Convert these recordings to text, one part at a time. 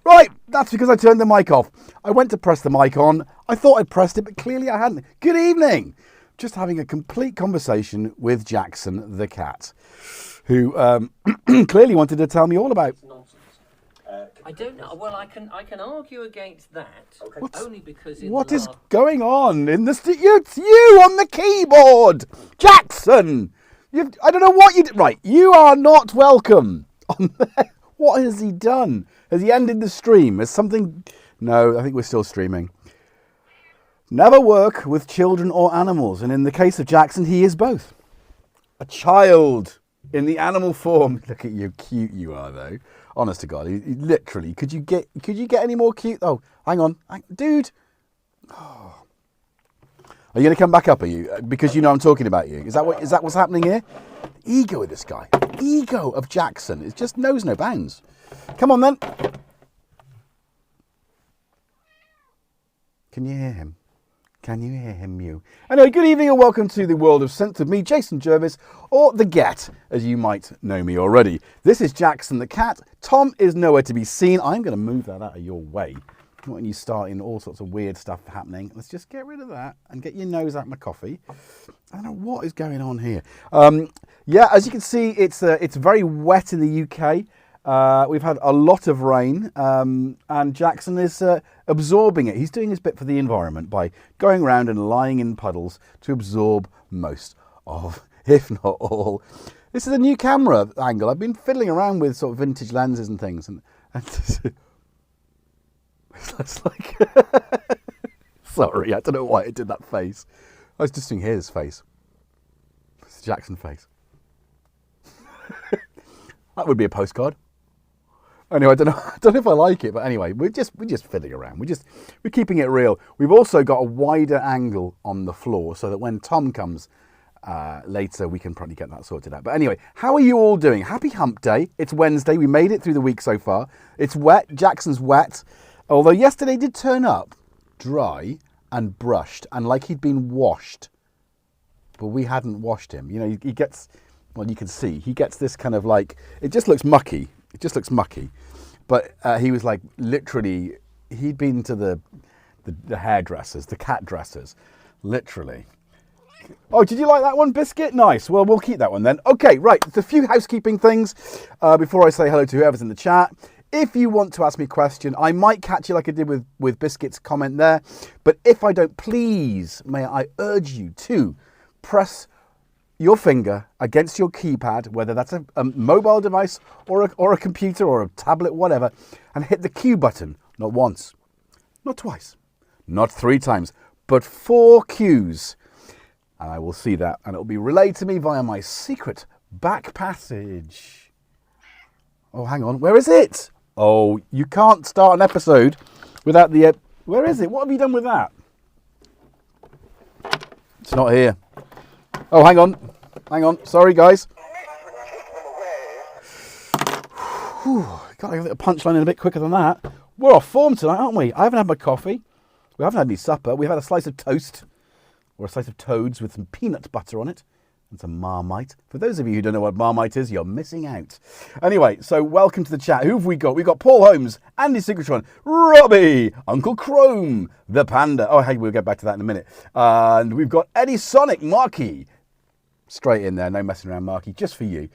Right, that's because I turned the mic off. I went to press the mic on. I thought I'd pressed it, but clearly I hadn't. Good evening. Just having a complete conversation with Jackson the cat, who clearly wanted to tell me all about... Nonsense. I don't know. Well, I can argue against that. Okay. Only because what is going on in the studio? It's you on the keyboard, Jackson. I don't know what you did. Right, you are not welcome on there. What has he done? Has he ended the stream? Has something... No, I think we're still streaming. Never work with children or animals. And in the case of Jackson, he is both. A child in the animal form. Look at you cute you are, though. Honest to God, literally. Could you get any more cute? Oh, hang on. Dude. Oh. Are you going to come back up, are you? Because you know I'm talking about you. Is that what's happening here? The ego of this guy. The ego of Jackson. It just knows no bounds. Come on, then. Can you hear him? Can you hear him mew? Anyway, good evening and welcome to the world of synth with me, Jason Jervis, or The Get, as you might know me already. This is Jackson the cat. Tom is nowhere to be seen. I'm going to move that out of your way. When you start in all sorts of weird stuff happening, let's just get rid of that and get your nose out my coffee. I don't know what is going on here. Yeah, as you can see, it's very wet in the UK. We've had a lot of rain, and Jackson is absorbing it. He's doing his bit for the environment by going around and lying in puddles to absorb most of, if not all. This is a new camera angle. I've been fiddling around with sort of vintage lenses and things, and it's like... Sorry, I don't know why I did that face. I was just doing his face. It's the Jackson face. That would be a postcard. Anyway, I don't know if I like it, but anyway, we're just fiddling around. We're keeping it real. We've also got a wider angle on the floor so that when Tom comes later, we can probably get that sorted out. But anyway, how are you all doing? Happy hump day. It's Wednesday. We made it through the week so far. It's wet. Jackson's wet. Although yesterday did turn up dry and brushed and like he'd been washed, but we hadn't washed him. You know, he gets, well, you can see, he gets this kind of like, it just looks mucky. It just looks mucky. But he was like, literally, he'd been to the hairdressers, the cat dressers, literally. Oh, did you like that one, Biscuit? Nice. Well, we'll keep that one then. Okay, right. There's a few housekeeping things before I say hello to whoever's in the chat. If you want to ask me a question, I might catch you like I did with Biscuit's comment there. But if I don't, please, may I urge you to press your finger against your keypad, whether that's a mobile device or a computer or a tablet, whatever, and hit the Q button. Not once, not twice, not 3 times, but 4 Qs. And I will see that, and it will be relayed to me via my secret back passage. Oh, hang on. Where is it? Oh, you can't start an episode without the... where is it? What have you done with that? It's not here. Oh, hang on. Hang on. Sorry, guys. Whew, got to get a punchline in a bit quicker than that. We're off form tonight, aren't we? I haven't had my coffee. We haven't had any supper. We've had a slice of toast. Or a slice of toads with some peanut butter on it and some Marmite. For those of you who don't know what Marmite is, you're missing out. Anyway, so welcome to the chat. Who have we got? We've got Paul Holmes, Andy Secretron, Robbie, Uncle Chrome, the Panda. Oh, hey, we'll get back to that in a minute. And we've got Eddie Sonic, Marky. Straight in there, no messing around, Marky, just for you.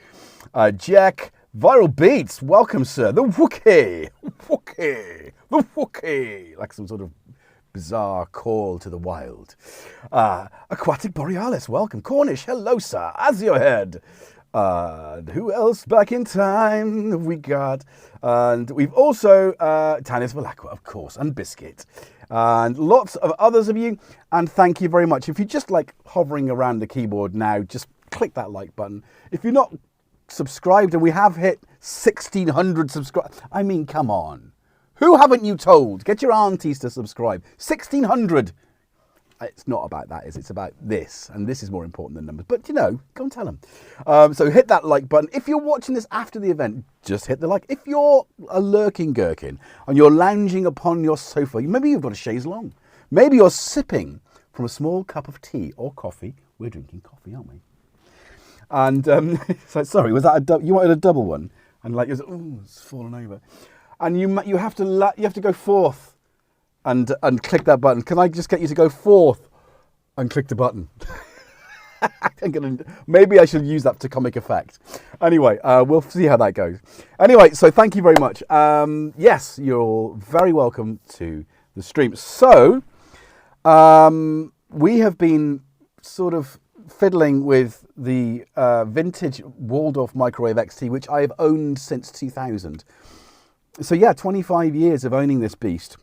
Jack, Viral Beats, welcome, sir. The Wookie, the Wookie. Like some sort of bizarre call to the wild. Aquatic Borealis, welcome. Cornish, hello, sir. Aziohead. Who else back in time have we got? And we've also Tanis Valakwa, of course, and Biscuit. And lots of others of you. And thank you very much. If you're just like hovering around the keyboard now, just click that like button. If you're not subscribed, and we have hit 1,600 subscribers. I mean, come on. Who haven't you told? Get your aunties to subscribe. 1,600. It's not about that, is it? It's about this. And this is more important than numbers. But, you know, go and tell them. So hit that like button. If you're watching this after the event, just hit the like. If you're a lurking gherkin and you're lounging upon your sofa, maybe you've got a chaise longue. Maybe you're sipping from a small cup of tea or coffee. We're drinking coffee, aren't we? And, so, sorry, was that you wanted a double one? And like, oh, it's fallen over. And you have to go forth and click that button. Can I just get you to go forth and click the button? Maybe I should use that to comic effect. Anyway, we'll see how that goes. Anyway, so thank you very much. Yes, you're all very welcome to the stream. So we have been sort of fiddling with the vintage Waldorf Microwave XT, which I have owned since 2000. So yeah, 25 years of owning this beast.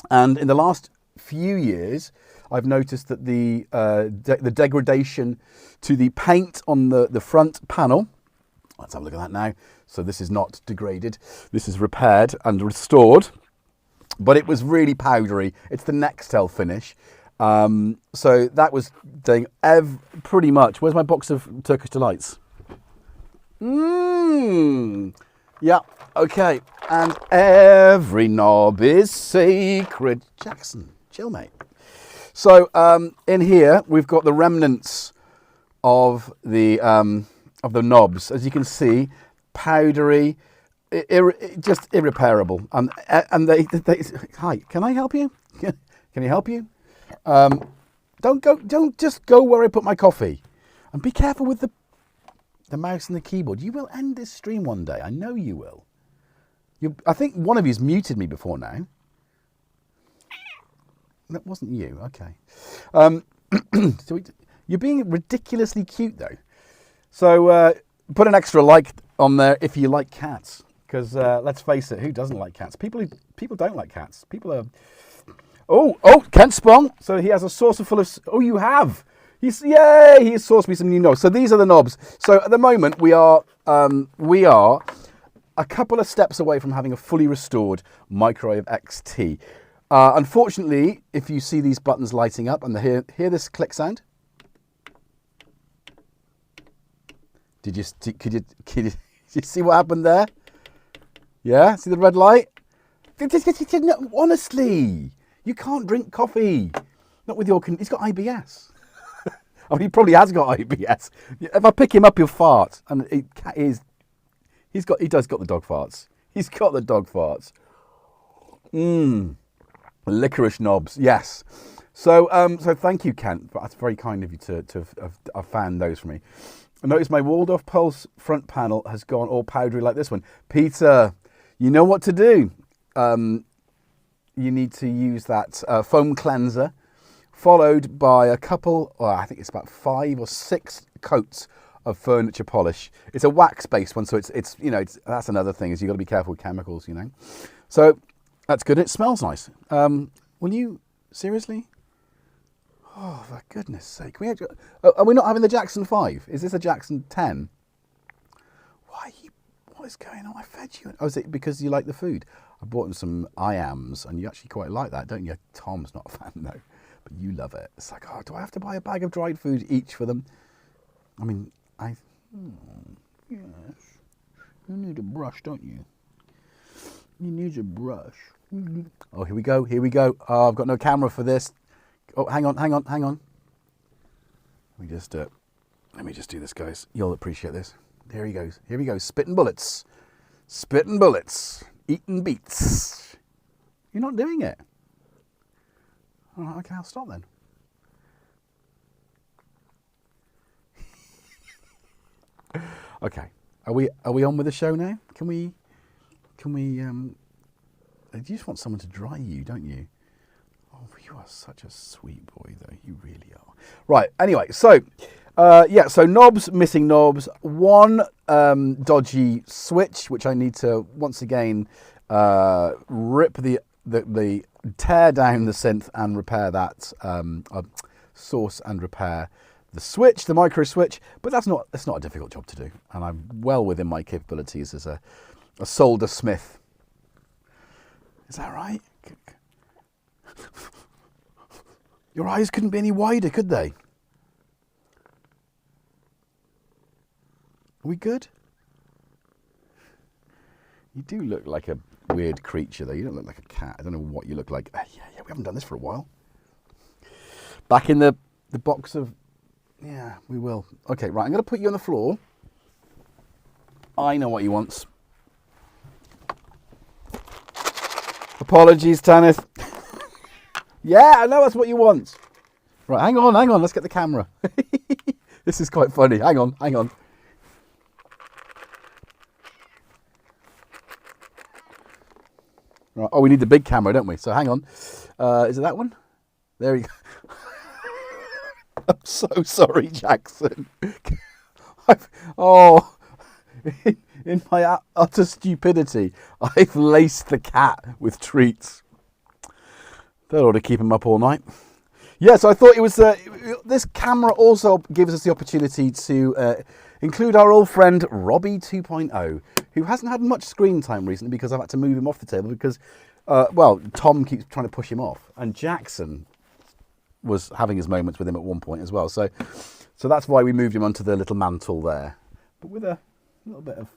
And in the last few years, I've noticed that the degradation to the paint on the front panel, let's have a look at that now. So this is not degraded. This is repaired and restored, but it was really powdery. It's the Nextel finish. So that was doing pretty much. Where's my box of Turkish Delights? Yeah, okay. And every knob is sacred. Jackson, chill, mate. So in here we've got the remnants of the knobs, as you can see, powdery, just irreparable. And they hi, can I help you? Can you help you? Don't just go where I put my coffee, and be careful with the mouse and the keyboard. You will end this stream one day. I know you will. I think one of you's muted me before now. That wasn't you. Okay. So you're being ridiculously cute, though. So put an extra like on there if you like cats, because let's face it, who doesn't like cats? People don't like cats. People are. Oh, Kent Spong. So he has a saucer full of. Oh, you have. He has sourced me some new knobs. So these are the knobs. So at the moment we are a couple of steps away from having a fully restored Microwave XT. Unfortunately, if you see these buttons lighting up and hear this click sound, could you see what happened there? Yeah, see the red light? Honestly, you can't drink coffee. Not with your... He's got IBS. I mean, he probably has got IBS. If I pick him up, he'll fart. And he does got the dog farts. He's got the dog farts. Licorice knobs, yes. So thank you, Kent. That's very kind of you to have found those for me. I noticed my Waldorf Pulse front panel has gone all powdery like this one. Peter, you know what to do. You need to use that foam cleanser, followed by a couple, or I think it's about 5 or 6 coats of furniture polish. It's a wax-based one, so it's that's another thing, is you've got to be careful with chemicals, you know. So that's good. It smells nice. Will you seriously? Oh, for goodness sake! Are we not having the Jackson 5? Is this a Jackson 10? What is going on? I fed you. Oh, is it because you like the food? I bought him some ATEMs, and you actually quite like that, don't you? Tom's not a fan though, but you love it. It's like, oh, do I have to buy a bag of dried food each for them? I mean, yes. You need a brush, don't you? You need a brush. Oh, here we go. Here we go. Oh, I've got no camera for this. Oh, hang on. Let me just do this, guys. You'll appreciate this. There he goes. Here we go. Spitting bullets. Spitting bullets. Eating beats. You're not doing it. All right, okay, I'll stop then. Okay. Are we on with the show now? Can we you just want someone to dry you, don't you? Oh, you are such a sweet boy, though. You really are. Right. Anyway, so so knobs, missing knobs. One dodgy switch, which I need to once again rip the tear down the synth and repair that source and repair the switch, the micro switch. But that's not a difficult job to do, and I'm well within my capabilities as a solder smith. Is that right? Your eyes couldn't be any wider, could they? Are we good? You do look like a weird creature, though. You don't look like a cat. I don't know what you look like. Yeah, we haven't done this for a while. Back in the box of... Yeah, we will. Okay, right, I'm going to put you on the floor. I know what he wants. Apologies, Tanith. Yeah, I know that's what you want. Right, hang on. Let's get the camera. This is quite funny. Hang on. Right. Oh, we need the big camera, don't we? So hang on. Is it that one? There we go. I'm so sorry, Jackson. In my utter stupidity, I've laced the cat with treats. That ought to keep him up all night. Yeah, so I thought it was... this camera also gives us the opportunity to include our old friend Robbie 2.0, who hasn't had much screen time recently because I've had to move him off the table because, Tom keeps trying to push him off. And Jackson was having his moments with him at one point as well. So that's why we moved him onto the little mantle there. But with a little bit of...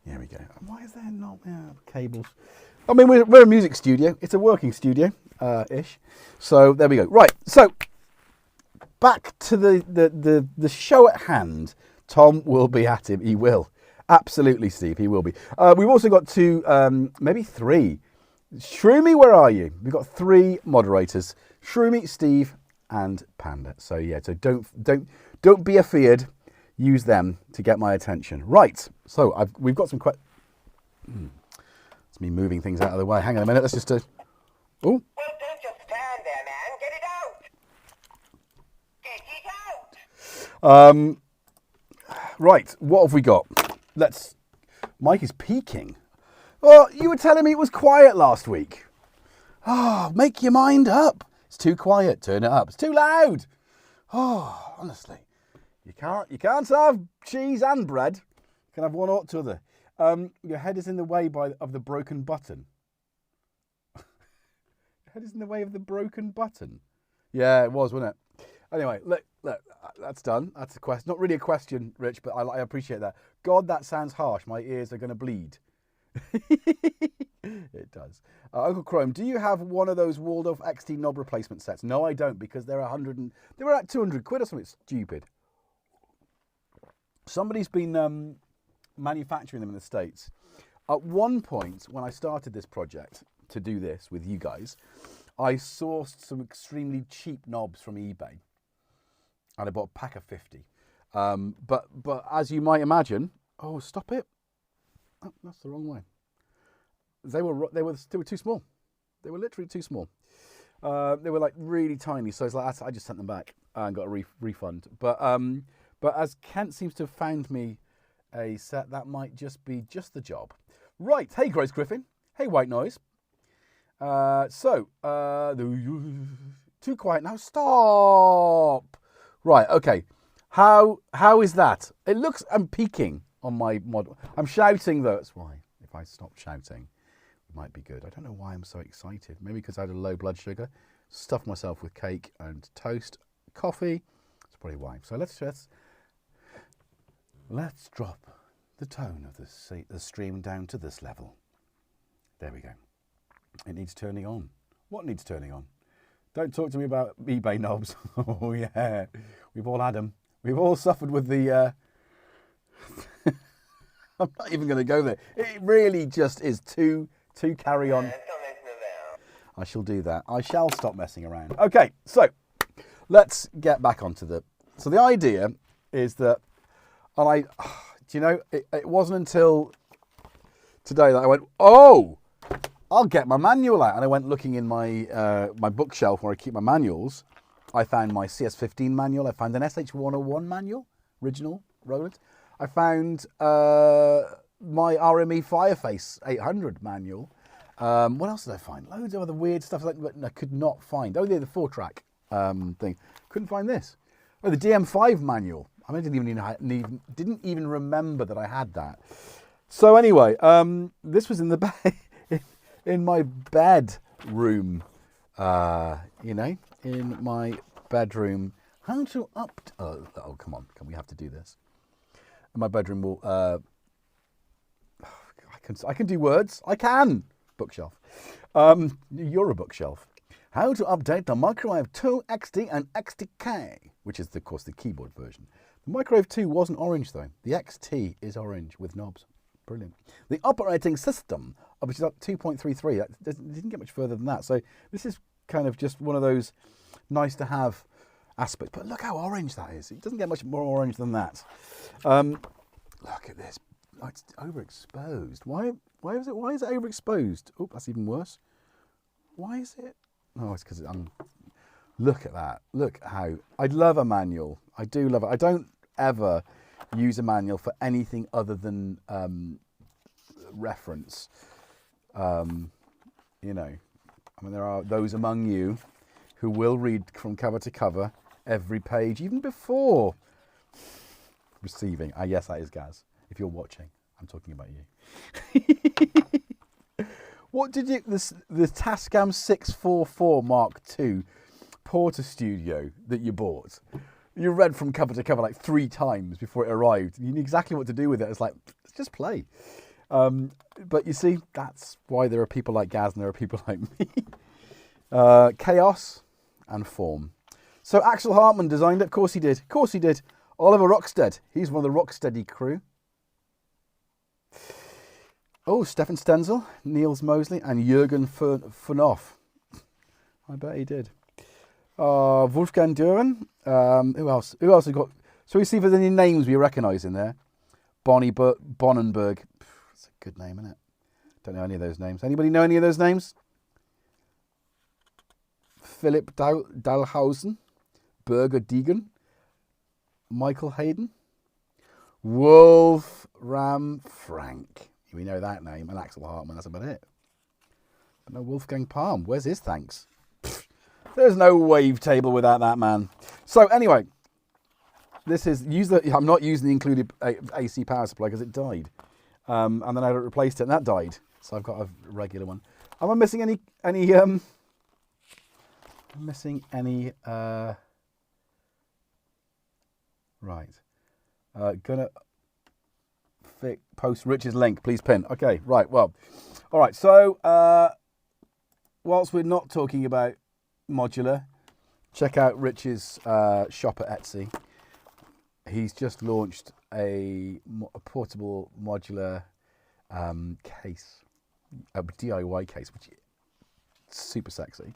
There we go. Why is there not cables? I mean, we're a music studio. It's a working studio, ish. So there we go. Right. So back to the show at hand. Tom will be at him. He will. Absolutely, Steve. He will be. We've also got 2, maybe 3. Shroomy, where are you? We've got 3 moderators. Shroomy, Steve, and Panda. So yeah. So don't be afeared. Use them to get my attention. Right. So we've got some questions. It's me moving things out of the way. Hang on a minute. Let's just... Oh. Well, don't just stand there, man. Get it out. Get it out. Right. What have we got? Mike is peaking. Oh, you were telling me it was quiet last week. Oh, make your mind up. It's too quiet. Turn it up. It's too loud. Oh, honestly. You can't have cheese and bread. You can have one or the other. Your head is in the way of the broken button. Your head is in the way of the broken button. Yeah, it was, wasn't it? Anyway, look, that's done. That's a question. Not really a question, Rich, but I appreciate that. God, that sounds harsh. My ears are going to bleed. It does. Uncle Chrome, do you have one of those Waldorf XT knob replacement sets? No, I don't, because they're they were at 200 quid or something stupid. Somebody's been manufacturing them in the States. At one point, when I started this project to do this with you guys, I sourced some extremely cheap knobs from eBay, and I bought a pack of 50. But as you might imagine, oh, stop it! Oh, that's the wrong way. They were too small. They were literally too small. They were like really tiny, so it's like I just sent them back and got a refund. But as Kent seems to have found me a set that might just be the job. Right, hey Grace Griffin, hey White Noise. Too quiet now. Stop. Right, okay. How is that? It looks I'm peaking on my model. I'm shouting though. That's why. If I stop shouting, it might be good. I don't know why I'm so excited. Maybe because I had a low blood sugar, stuffed myself with cake and toast, coffee. That's probably why. So let's drop the tone of the stream down to this level. There we go. It needs turning on. What needs turning on? Don't talk to me about eBay knobs. Oh yeah, we've all had them. We've all suffered with the. I'm not even going to go there. It really just is too carry on. I shall do that. I shall stop messing around. Okay, so let's get back onto So the idea is that, do you know, it wasn't until today that I went, oh, I'll get my manual out. And I went looking in my my bookshelf where I keep my manuals. I found my CS15 manual. I found an SH101 manual, original Roland. I found my RME Fireface 800 manual. What else did I find? Loads of other weird stuff that I could not find. Oh, yeah, the 4-track thing. Couldn't find this. Oh, the DM5 manual. I didn't even remember that I had that. So anyway, this was in the in my bedroom. In my bedroom. How to oh, come on. Can we have to do this? My bedroom will. I can do words. I can. Bookshelf. You're a bookshelf. How to update the Microwave 2 XT and XTK, which is, of course, the keyboard version. The Microwave 2 wasn't orange, though. The XT is orange with knobs. Brilliant. The operating system, which is up 2.33. That didn't get much further than that. So this is kind of just one of those nice to have aspects. But look how orange that is. It doesn't get much more orange than that. Look at this. Oh, it's overexposed. Why is it overexposed? Oh, that's even worse. Why is it? Oh, it's because look at that. Look how I love a manual. I do love it. I don't ever use a manual for anything other than reference. There are those among you who will read from cover to cover every page, even before receiving. Yes, that is Gaz. If you're watching, I'm talking about you. What did you, the Tascam 644 Mark II Porter Studio that you bought? You read from cover to cover like 3 times before it arrived. You knew exactly what to do with it. It's like, let's just play. But you see, that's why there are people like Gaz and there are people like me. Chaos and form. So Axel Hartman designed it. Of course he did. Of course he did. Oliver Rockstead. He's one of the Rocksteady crew. Oh, Stefan Stenzel, Niels Mosley, and Jürgen Funoff. I bet he did. Wolfgang Duren. Who else? Who else have got? So we see if there's any names we recognise in there. Bonnenberg. It's a good name, isn't it? Don't know any of those names. Anybody know any of those names? Philip Dahlhausen. Birger Degen. Michael Hayden. Wolfram Frank. We know that name. And Axel Hartman. That's about it. But no Wolfgang Palm. Where's his thanks? There's no wavetable without that man. So anyway, this is I'm not using the included AC power supply because it died, and then I replaced it and that died. So I've got a regular one. Am I missing any? I'm missing any. Right. Gonna traffic, post Rich's link, please pin. Okay, right, well. All right, so whilst we're not talking about modular, check out Rich's shop at Etsy. He's just launched a portable modular case, a DIY case, which is super sexy.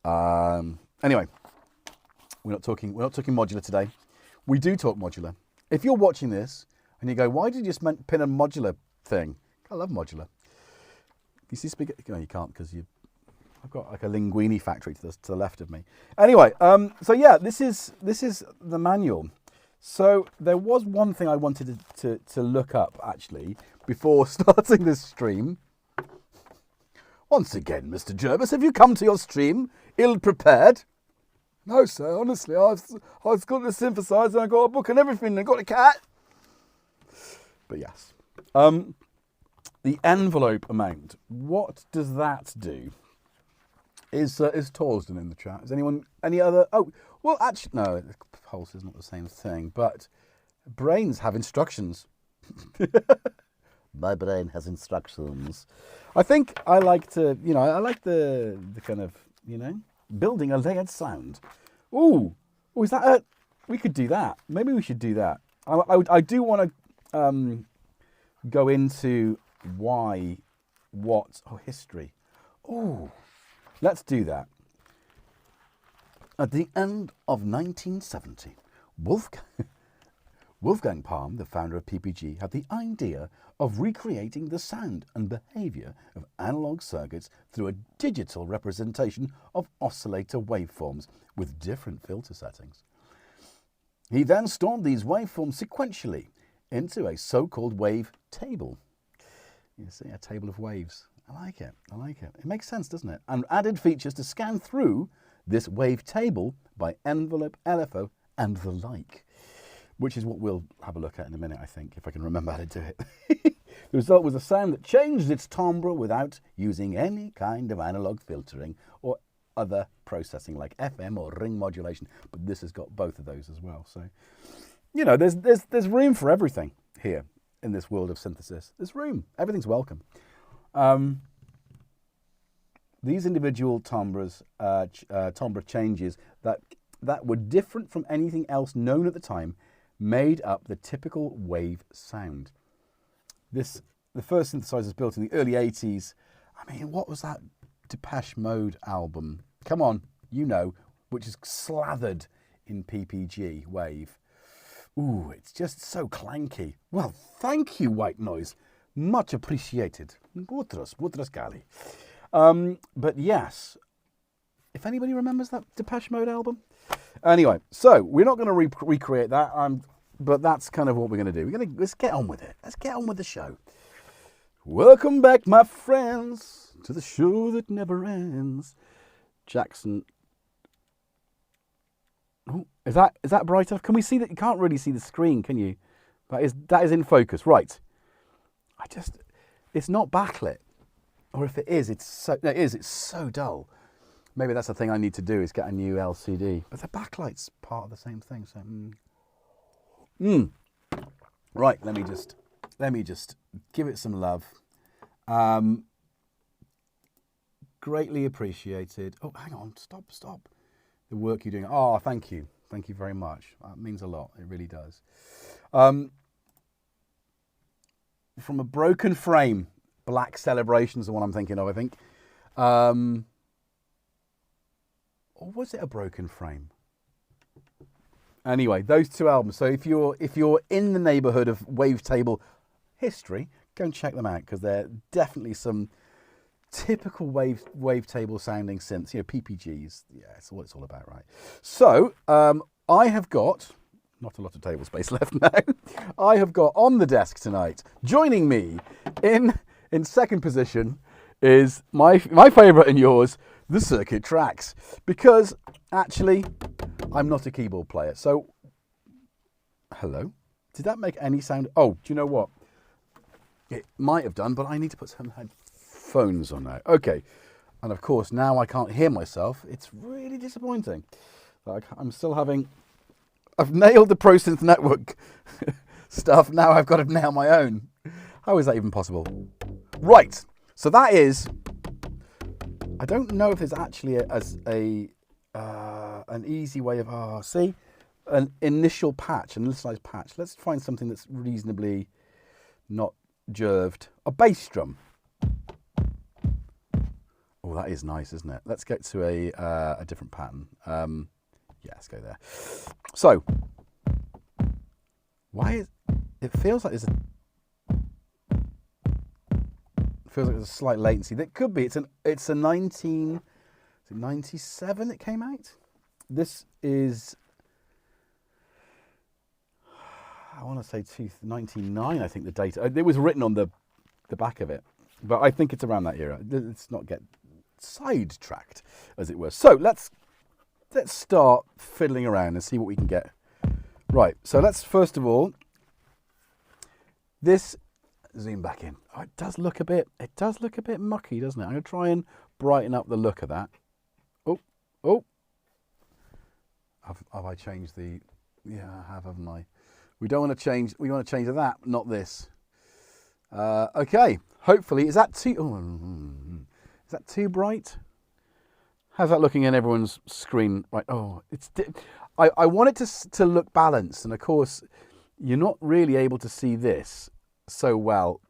Anyway, we're not talking modular today. We do talk modular. If you're watching this and you go, why did you just pin a modular thing? I love modular. You see spaghetti? No, you can't because I've got like a linguine factory to the left of me. Anyway, so yeah, this is the manual. So there was one thing I wanted to look up actually before starting this stream. Once again, Mr. Jervis, have you come to your stream ill-prepared? No, sir, honestly, I've got the synthesizer, I've got a book and everything, I've got a cat. But yes. The envelope amount, what does that do? Is Torsden in the chat? Is anyone, any other? Oh, well, actually, no, Pulse is not the same thing, but brains have instructions. My brain has instructions. I think I like to, I like the kind of, building a layered sound. Ooh, is that a, we could do that. Maybe we should do that. I do want to go into why, what, history. Ooh, let's do that. At the end of 1970, Wolfgang Palm, the founder of PPG, had the idea of recreating the sound and behavior of analog circuits through a digital representation of oscillator waveforms with different filter settings. He then stored these waveforms sequentially into a so-called wave table. You see, a table of waves. I like it. It makes sense, doesn't it? And added features to scan through this wave table by envelope, LFO, and the like, which is what we'll have a look at in a minute, I think, if I can remember how to do it. The result was a sound that changed its timbre without using any kind of analog filtering or other processing like FM or ring modulation, but this has got both of those as well. So, there's room for everything here in this world of synthesis. There's room. Everything's welcome. These individual timbre changes that were different from anything else known at the time made up the typical wave sound. The first synthesizers built in the early 80s. I mean, what was that Depeche Mode album? Come on, which is slathered in PPG wave. Ooh, it's just so clanky. Well, thank you, White Noise. Much appreciated. Butras Gali. But yes, if anybody remembers that Depeche Mode album. Anyway, so we're not going to recreate that, but that's kind of what we're going to do. Let's get on with it. Let's get on with the show. Welcome back, my friends, to the show that never ends. Jackson. Oh, is that bright enough? Can we see that? You can't really see the screen, can you? That is in focus, right? It's not backlit. Or if it is, it's so dull. Maybe that's the thing I need to do is get a new LCD. But the backlight's part of the same thing. So, Right, let me just give it some love. Greatly appreciated. Oh, hang on, stop. The work you're doing. Oh, thank you very much. That means a lot. It really does. From a broken frame. Black Celebration's the one I'm thinking of, I think. Or was it a broken frame? Anyway, those two albums. So if you're in the neighbourhood of wavetable history, go and check them out because they're definitely some typical wavetable sounding synths. PPGs. Yeah, it's what it's all about, right? So I have got not a lot of table space left now. I have got on the desk tonight, joining me in second position is my favourite and yours, the Circuit Tracks. Because, actually, I'm not a keyboard player. So, hello? Did that make any sound? Oh, do you know what? It might have done, but I need to put some headphones on now. Okay. And, of course, now I can't hear myself. It's really disappointing. Like, I'm still having... I've nailed the ProSynth network stuff. Now I've got to nail my own. How is that even possible? Right. So that is. I don't know if there's actually an easy way of see an initial patch, an initialized patch. Let's find something that's reasonably not jerved. A bass drum. Oh, that is nice, isn't it? Let's get to a different pattern. Yeah, let's go there. So, it feels like there's a slight latency. That could be. It's a 1997 it came out. This is, I want to say 1999. I think the date. It was written on the back of it, but I think it's around that era. Let's not get sidetracked, as it were. So let's start fiddling around and see what we can get. Right. So let's first of all, zoom back in. Oh, it does look a bit mucky, doesn't it? I'm going to try and brighten up the look of that. Oh. Have I changed the? Yeah, I have, haven't I? We don't want to change. We want to change that, not this. Okay. Hopefully, is that too? Is that too bright? How's that looking in everyone's screen? Right. Oh, I want it to look balanced, and of course, you're not really able to see this so well.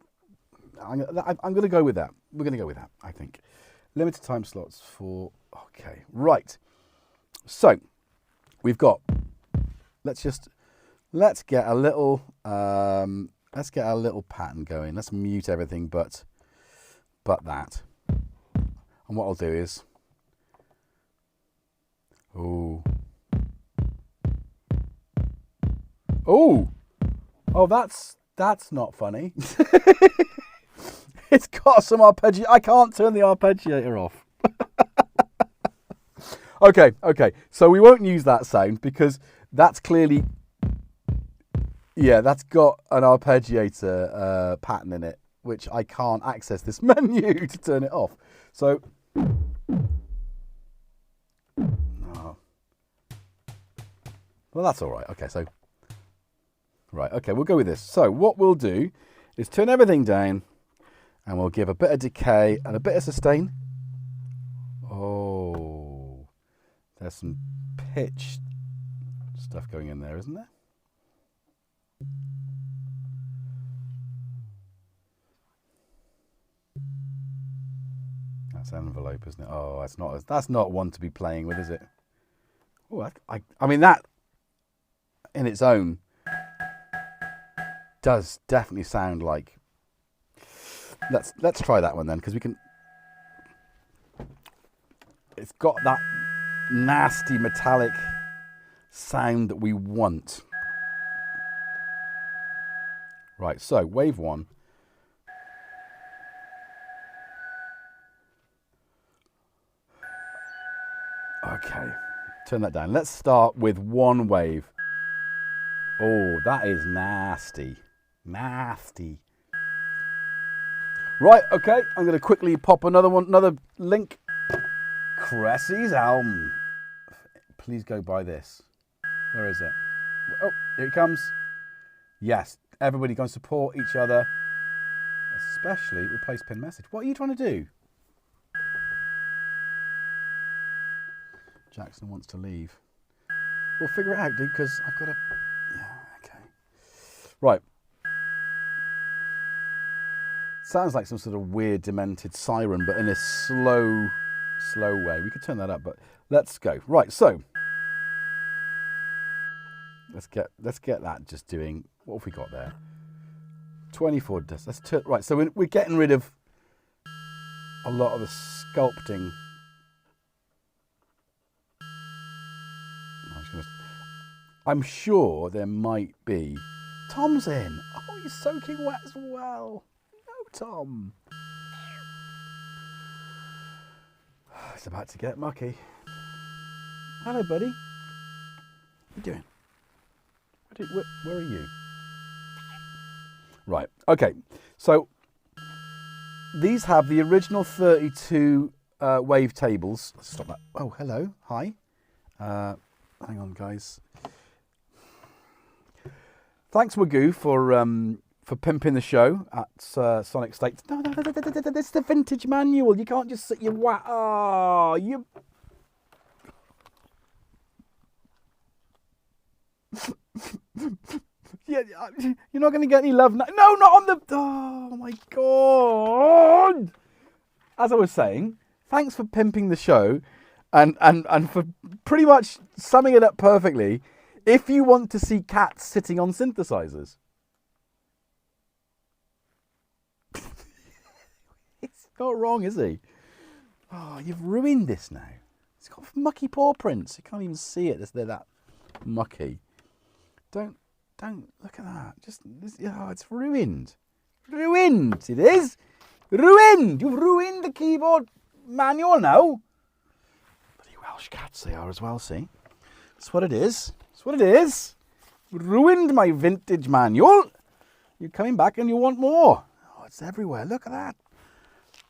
I'm going to go with that. We're going to go with that, I think. Limited time slots for. Okay. Right. So we've got. Let's get a little pattern going. Let's mute everything but that. And what I'll do is, oh, that's not funny. It's got some arpeggio. I can't turn the arpeggiator off. Okay. So we won't use that sound because that's clearly, yeah, that's got an arpeggiator pattern in it, which I can't access this menu to turn it off. So, no. Well, that's all right. Okay, so, right, okay, we'll go with this. So what we'll do is turn everything down and we'll give a bit of decay and a bit of sustain. Oh, there's some pitch stuff going in there, isn't there? That's envelope, isn't it? Oh, that's not one to be playing with, is it? Oh, I mean that in its own does definitely sound like. Let's try that one then, because we can. It's got that nasty metallic sound that we want. Right, so wave one. Okay, turn that down. Let's start with one wave. Oh, that is nasty. Nasty. Right, okay, I'm going to quickly pop another link. Cressy's album. Please go buy this. Where is it? Oh, here it comes. Yes, everybody go and support each other. Especially replace pin message. What are you trying to do? Jackson wants to leave. We'll figure it out, dude, because I've got to... Yeah, okay. Right. Sounds like some sort of weird, demented siren, but in a slow way. We could turn that up, but let's go. Right, so... Let's get that just doing... What have we got there? 24 dust. Let's turn... Right, so we're getting rid of a lot of the sculpting... I'm sure there might be... Tom's in. Oh, he's soaking wet as well. No, Tom. It's about to get mucky. Hello, buddy. What are you doing? Where are you? Right, okay. So, these have the original 32 wavetables. Let's stop that. Oh, hello. Hi. Hang on, guys. Thanks, Wagoo, for pimping the show at Sonic States. No, this is the vintage manual. You can't just sit your you. Yeah, you're not going to get any love. No, not on the. Oh my god! As I was saying, thanks for pimping the show, and for pretty much summing it up perfectly. If you want to see cats sitting on synthesizers. It's not wrong, is he? Oh, you've ruined this now. It's got mucky paw prints. You can't even see it. They're that mucky. Don't look at that. It's ruined. Ruined. It is ruined. You've ruined the keyboard manual now. Bloody Welsh cats they are as well. See, that's what it is. That's what it is. Ruined my vintage manual. You're coming back and you want more. Oh, it's everywhere. Look at that.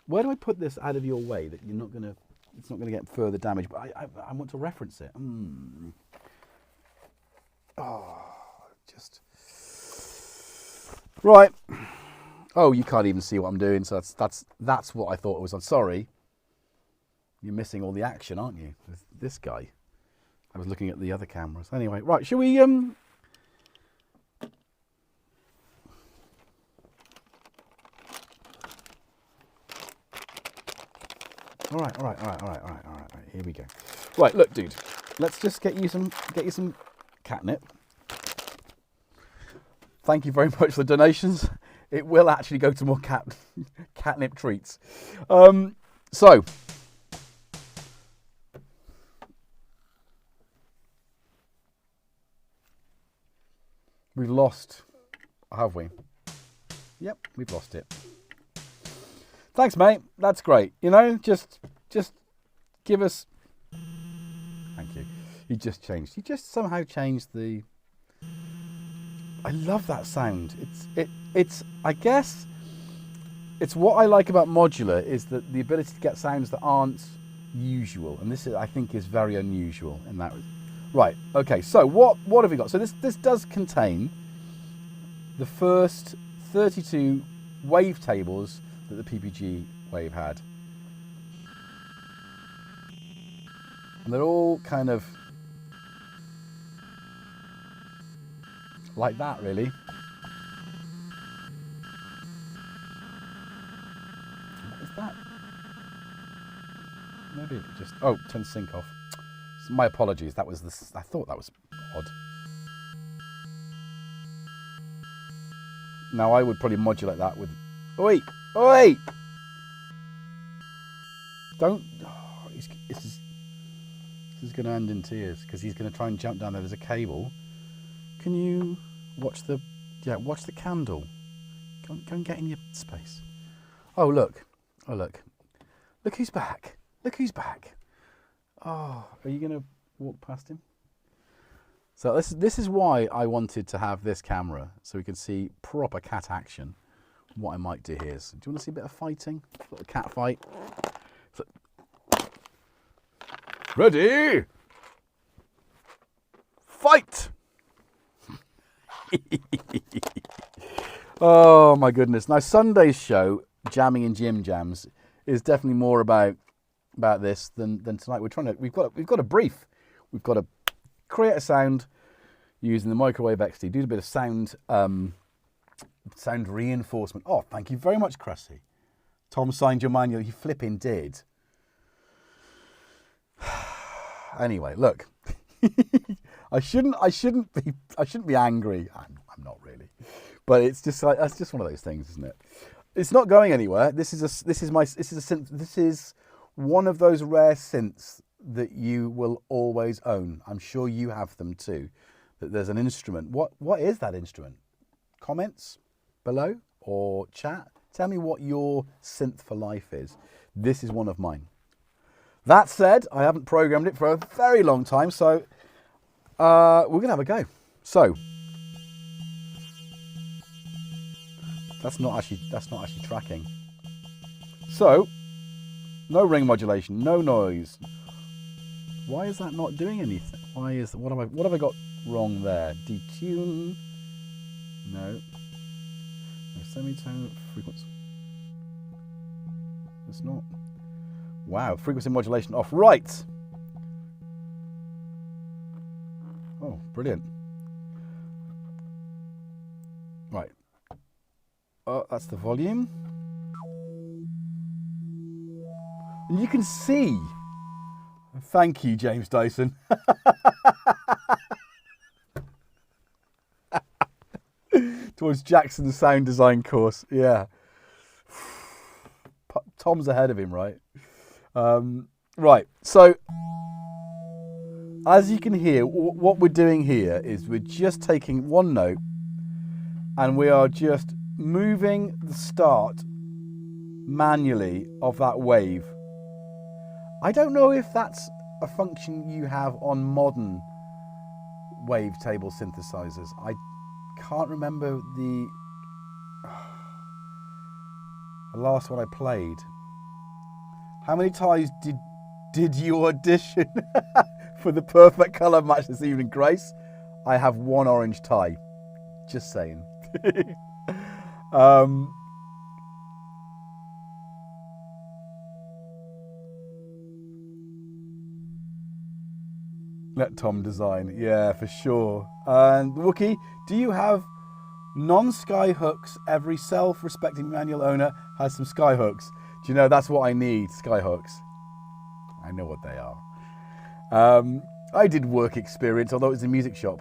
Where do I put this out of your way that you're not gonna? It's not gonna get further damage. But I want to reference it. Oh, just right. Oh, you can't even see what I'm doing. So that's what I thought it was. I'm sorry. You're missing all the action, aren't you? With this guy. I was looking at the other cameras. Anyway, right. Shall we? All right. Here we go. Right, look, dude. Let's just get you some catnip. Thank you very much for the donations. It will actually go to more catnip treats. So we've lost, have we? Yep, we've lost it. Thanks, mate. That's great. You know, just give us. Thank you. You just somehow changed the. I love that sound. It's. I guess. It's what I like about modular is that the ability to get sounds that aren't usual, and this I think is very unusual in that. Right. Okay. So what have we got? So this does contain the first 32 wavetables that the PPG Wave had. And they're all kind of like that, really. What is that? Maybe it just... Oh, turn sync off. So my apologies, that was this. I thought that was odd. Now I would probably modulate that with... Oi! Oi! Don't... Oh, this is going to end in tears because he's going to try and jump down there. There's a cable. Can you watch the... Yeah, watch the candle. Go and get in your space. Oh, look. Oh, look. Look who's back. Look who's back. Oh, are you going to walk past him? So this is why I wanted to have this camera, so we can see proper cat action. What I might do here is, do you want to see a bit of fighting? A little cat fight. So, ready? Fight! Oh my goodness. Now Sunday's show, Jamming in Gym Jams, is definitely more about this than tonight. We've got a brief. We've got to create a sound using the Microwave XT. Do a bit of sound reinforcement. Oh, thank you very much, Cressy. Tom signed your manual. You flipping did. Anyway, look. I shouldn't be angry. I'm not really, but it's just like that's just one of those things, isn't it? It's not going anywhere. This is a synth. This is one of those rare synths that you will always own. I'm sure you have them too. That there's an instrument. What is that instrument? Comments below or chat. Tell me what your synth for life is. This is one of mine. That said, I haven't programmed it for a very long time, so we're gonna have a go. So that's not actually tracking. So no ring modulation, no noise. Why is that not doing anything? What have I got wrong there? Detune. No. No semitone frequency. It's not. Wow, frequency modulation off. Right. Oh, brilliant. Right. Oh, that's the volume. And you can see. Thank you, James Dyson. Towards Jackson's sound design course. Yeah. Tom's ahead of him, right? Right. So, as you can hear, what we're doing here is we're just taking one note and we are just moving the start manually of that wave. I don't know if that's a function you have on modern wavetable synthesizers. I can't remember the last one I played. How many times did you audition for the perfect colour match this evening, Grace? I have one orange tie. Just saying. Let Tom design. Yeah, for sure. And Wookie, do you have non-sky hooks? Every self-respecting manual owner has some sky hooks. Do you know, that's what I need, sky hooks. I know what they are. I did work experience, although it was a music shop.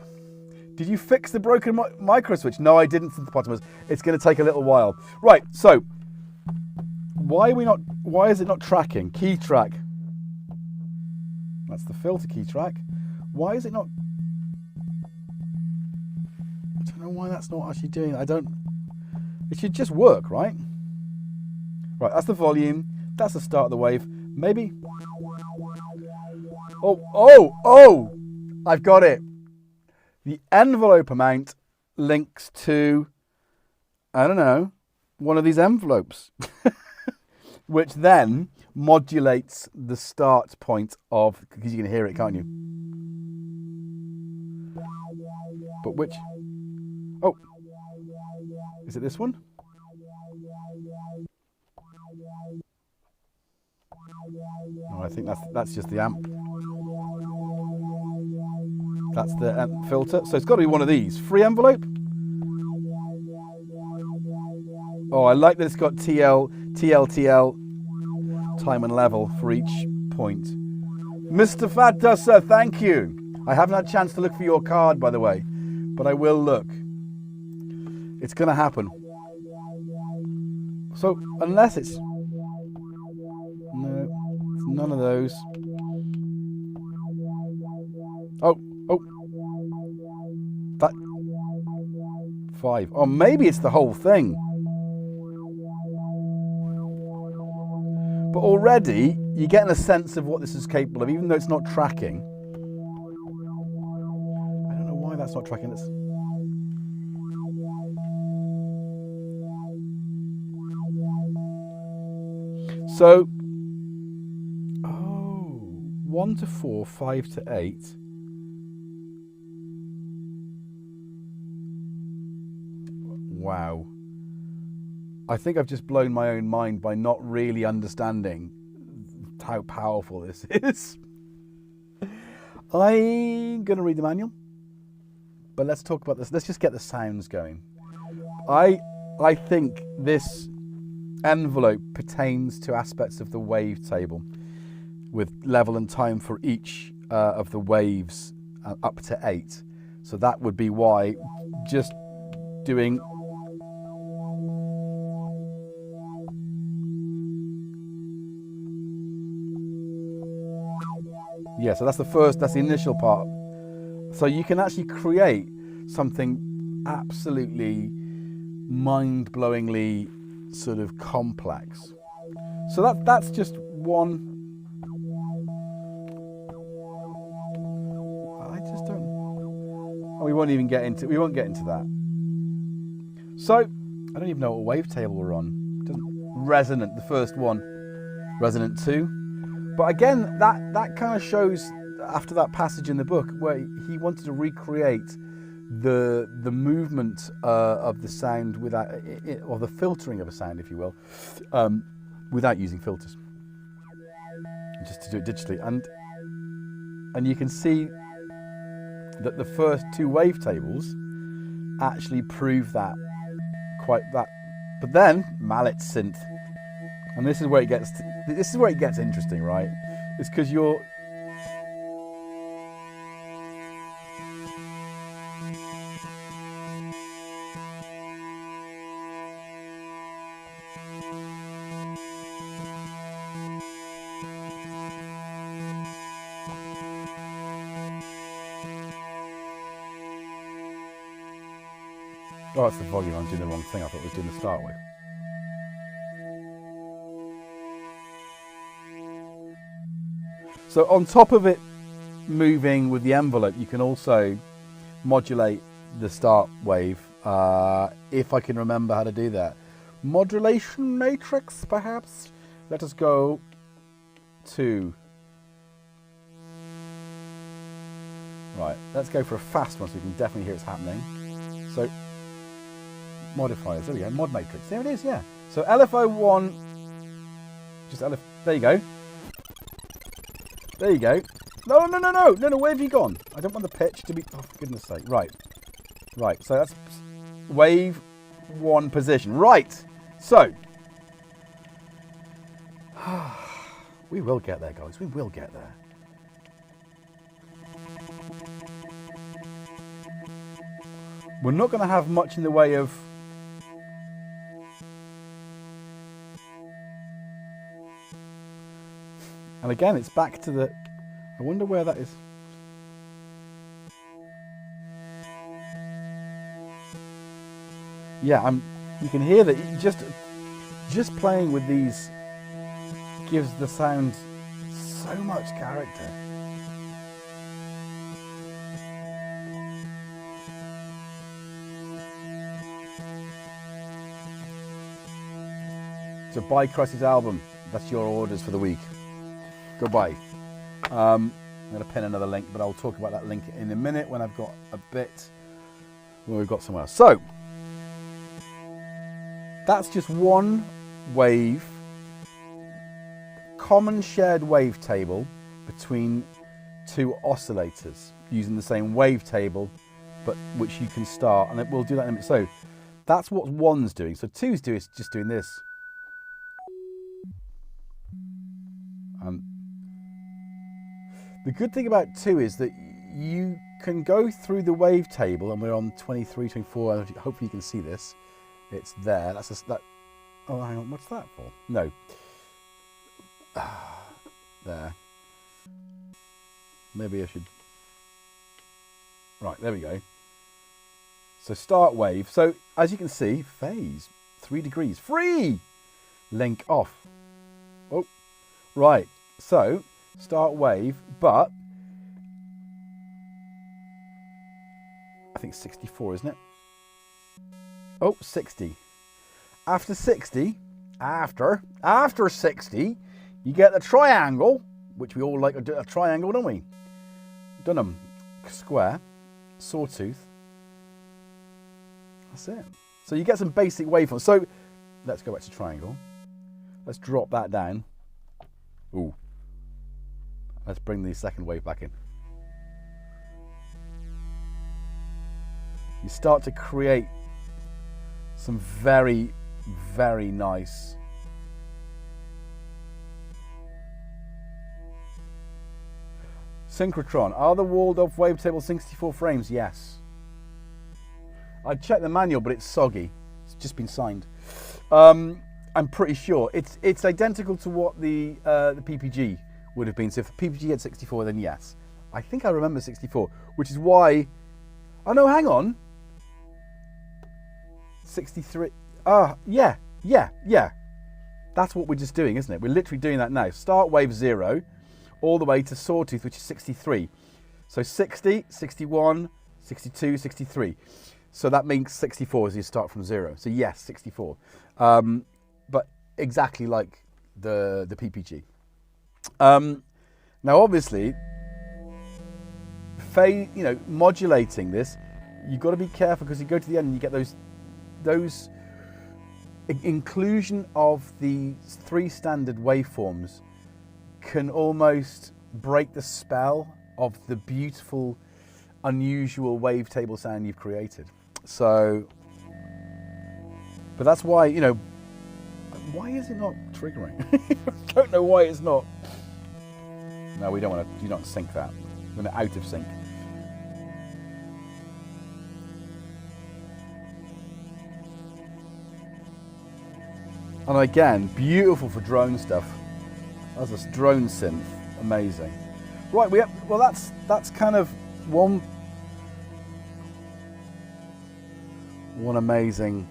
Did you fix the broken micro switch? No, I didn't, Synthpotamus. It's going to take a little while. Right, so why is it not tracking? Key track. That's the filter key track. Why is it not? I don't know why that's not actually doing it. It should just work, right? Right, that's the volume. That's the start of the wave. Maybe. Oh! I've got it. The envelope amount links to, I don't know, one of these envelopes, which then modulates the start point of, because you can hear it, can't you? But which? Oh, is it this one? No, I think that's just the amp. That's the amp filter. So it's got to be one of these. Free envelope. Oh, I like that it's got TL, time and level for each point. Mr. Fat Dusser, thank you. I haven't had a chance to look for your card, by the way, but I will look. It's going to happen. So, unless it's... No, it's none of those. Oh. That... 5. Oh, maybe it's the whole thing. But already, you're getting a sense of what this is capable of, even though it's not tracking. I don't know why that's not tracking. So, 1 to 4, 5 to 8. Wow. I think I've just blown my own mind by not really understanding how powerful this is. I'm going to read the manual, but let's talk about this. Let's just get the sounds going. I think this envelope pertains to aspects of the wavetable with level and time for each of the waves up to 8. So that would be why just doing... Yeah, so that's the initial part. So you can actually create something absolutely mind-blowingly sort of complex. So that's just one. I just don't. Oh, we won't get into that. So I don't even know what wavetable we're on. Resonant, the first one. Resonant 2. But again, that kind of shows, after that passage in the book where he wanted to recreate the movement of the sound without, or the filtering of a sound, if you will, without using filters. Just to do it digitally, and you can see that the first two wavetables actually prove that But then mallet synth, and this is where it gets interesting, right? It's because you're oh, it's the volume. I'm doing the wrong thing. I thought I was doing the start wave. So on top of it moving with the envelope, you can also modulate the start wave, if I can remember how to do that. Modulation matrix, perhaps? Let us go to... Right, let's go for a fast one so we can definitely hear it's happening. So, modifiers, there we go, mod matrix, there it is, yeah. So LFO1, just LF, there you go. There you go. No, where have you gone? I don't want the pitch to be, oh, for goodness sake. Right, so that's wave 1 position. Right, so. We will get there, guys, we will get there. We're not going to have much in the way of and again it's back to the I wonder where that is. Yeah, you can hear that just playing with these gives the sound so much character. So buy Crusty's album. That's your orders for the week. Goodbye. I'm going to pin another link, but I'll talk about that link in a minute when I've got a bit where we've got somewhere else. So that's just one wave, common shared wavetable between two oscillators using the same wavetable, but which you can start, and we'll do that in a minute. So that's what one's doing. So two's just doing this. The good thing about 2 is that you can go through the wavetable, and we're on 23, 24, hopefully you can see this. It's there, oh hang on, what's that for? No. There. Maybe I should, right, there we go. So start wave, so as you can see, phase, 3 degrees, free! Link off. Oh, right, so start wave, but I think 64, isn't it? Oh, 60. After 60, after 60, you get the triangle, which we all like a triangle, don't we? Dunham, square, sawtooth. That's it. So you get some basic waveforms. So let's go back to triangle. Let's drop that down. Ooh. Let's bring the second wave back in. You start to create some very, very nice synchrotron. Are the Waldorf Wavetable 64 frames? Yes. I checked the manual, but it's soggy. It's just been signed. I'm pretty sure it's identical to what the PPG would have been. So if the PPG had 64, then yes. I think I remember 64, which is why. Oh no, hang on. 63. Yeah. That's what we're just doing, isn't it? We're literally doing that now. Start wave 0, all the way to sawtooth, which is 63. So 60, 61, 62, 63. So that means 64 as you start from 0. So yes, 64. But exactly like the PPG. Now obviously, modulating this, you've got to be careful because you go to the end and you get those inclusion of the 3 standard waveforms can almost break the spell of the beautiful, unusual wavetable sound you've created. So, but that's why, you know, why is it not triggering? I don't know why it's not. No, we don't want to, you don't sync that. We're going to out of sync. And again, beautiful for drone stuff. That's a drone synth, amazing. Right, well that's kind of one amazing.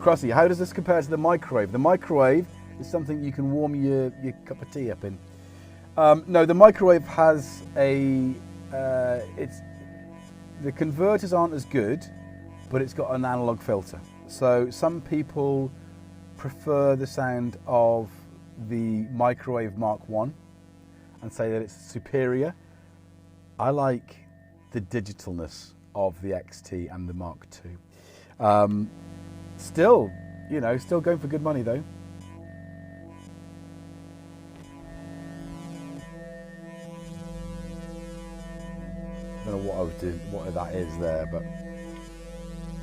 Crossy, how does this compare to the microwave? The microwave is something you can warm your cup of tea up in. No, the microwave has a, the converters aren't as good, but it's got an analog filter. So some people prefer the sound of the microwave Mark I and say that it's superior. I like the digitalness of the XT and the Mark II. Still, you know, still going for good money though. I don't know what I was doing, what that is there, but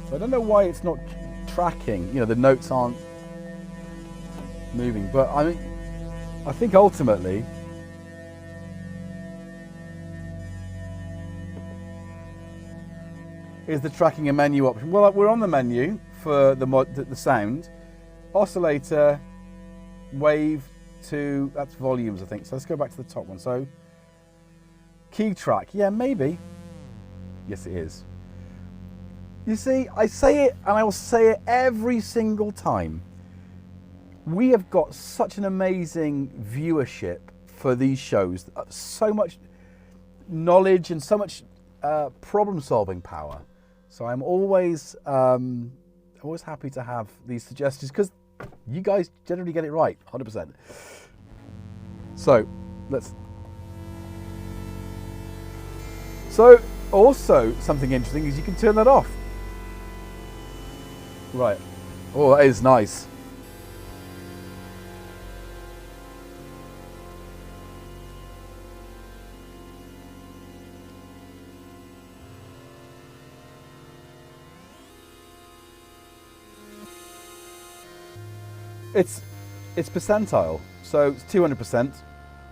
so I don't know why it's not tracking. You know, the notes aren't moving, but I mean, I think ultimately is the tracking a menu option. Well, we're on the menu for the sound, oscillator, wave to, that's volumes I think. So let's go back to the top one. So key track, yeah, maybe. Yes, it is. You see, I say it and I will say it every single time. We have got such an amazing viewership for these shows, so much knowledge and so much problem-solving power. So I'm always happy to have these suggestions because you guys generally get it right, 100%. So let's. So also something interesting is you can turn that off. Right. Oh, that is nice. It's percentile, so it's 200%.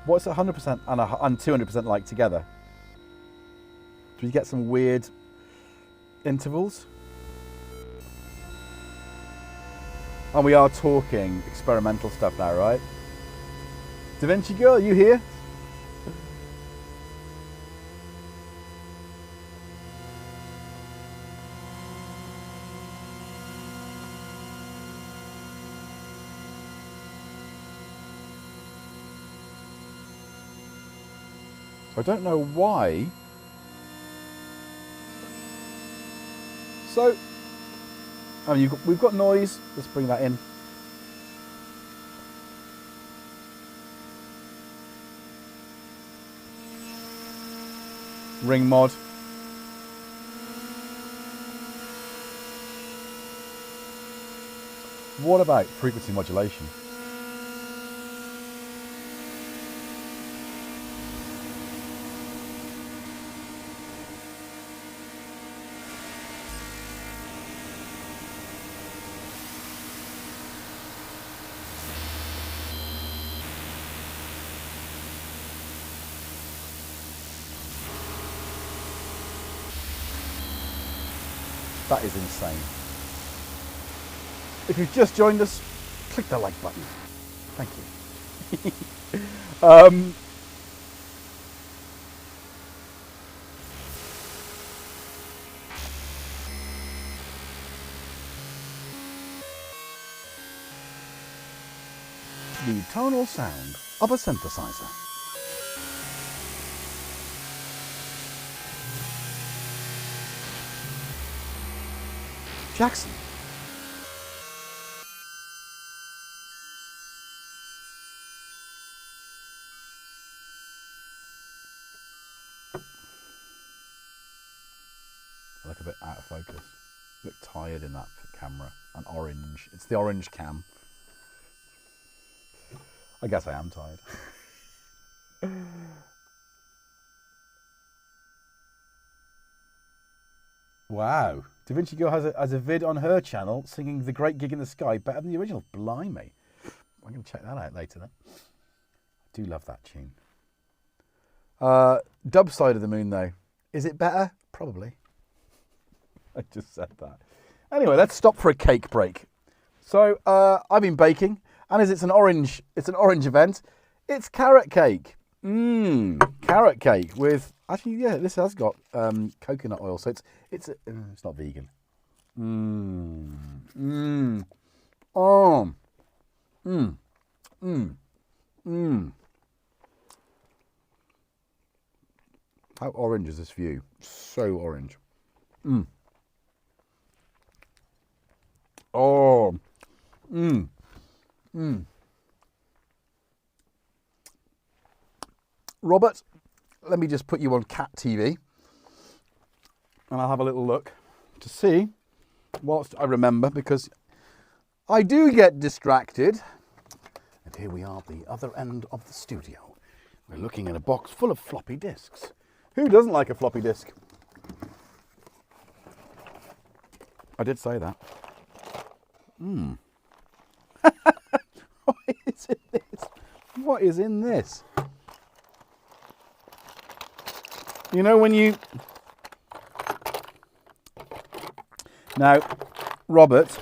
What's 100% and 200% like together? Do you get some weird intervals? And we are talking experimental stuff now, right? Da Vinci Girl, you here? I don't know why. So, I mean, we've got noise. Let's bring that in. Ring mod. What about frequency modulation? That is insane. If you've just joined us, click the like button. Thank you. The tonal sound of a synthesizer. Jackson. focus. You look tired in that camera. An orange. It's the orange cam. I guess I am tired. Wow. Da Vinci Girl has a vid on her channel singing The Great Gig in the Sky better than the original. Blimey. I'm going to check that out later then. I do love that tune. Dub Side of the Moon though. Is it better? Probably. I just said that. Anyway, let's stop for a cake break. So I've been baking, and as it's an orange event, it's carrot cake. Carrot cake with actually, yeah, this has got coconut oil, so it's not vegan. How orange is this view? So orange. Robert, let me just put you on Cat TV and I'll have a little look to see whilst I remember, because I do get distracted. And here we are at the other end of the studio. We're looking at a box full of floppy disks. Who doesn't like a floppy disk? I did say that. What is in this? What is in this? You know when you... Now, Robert...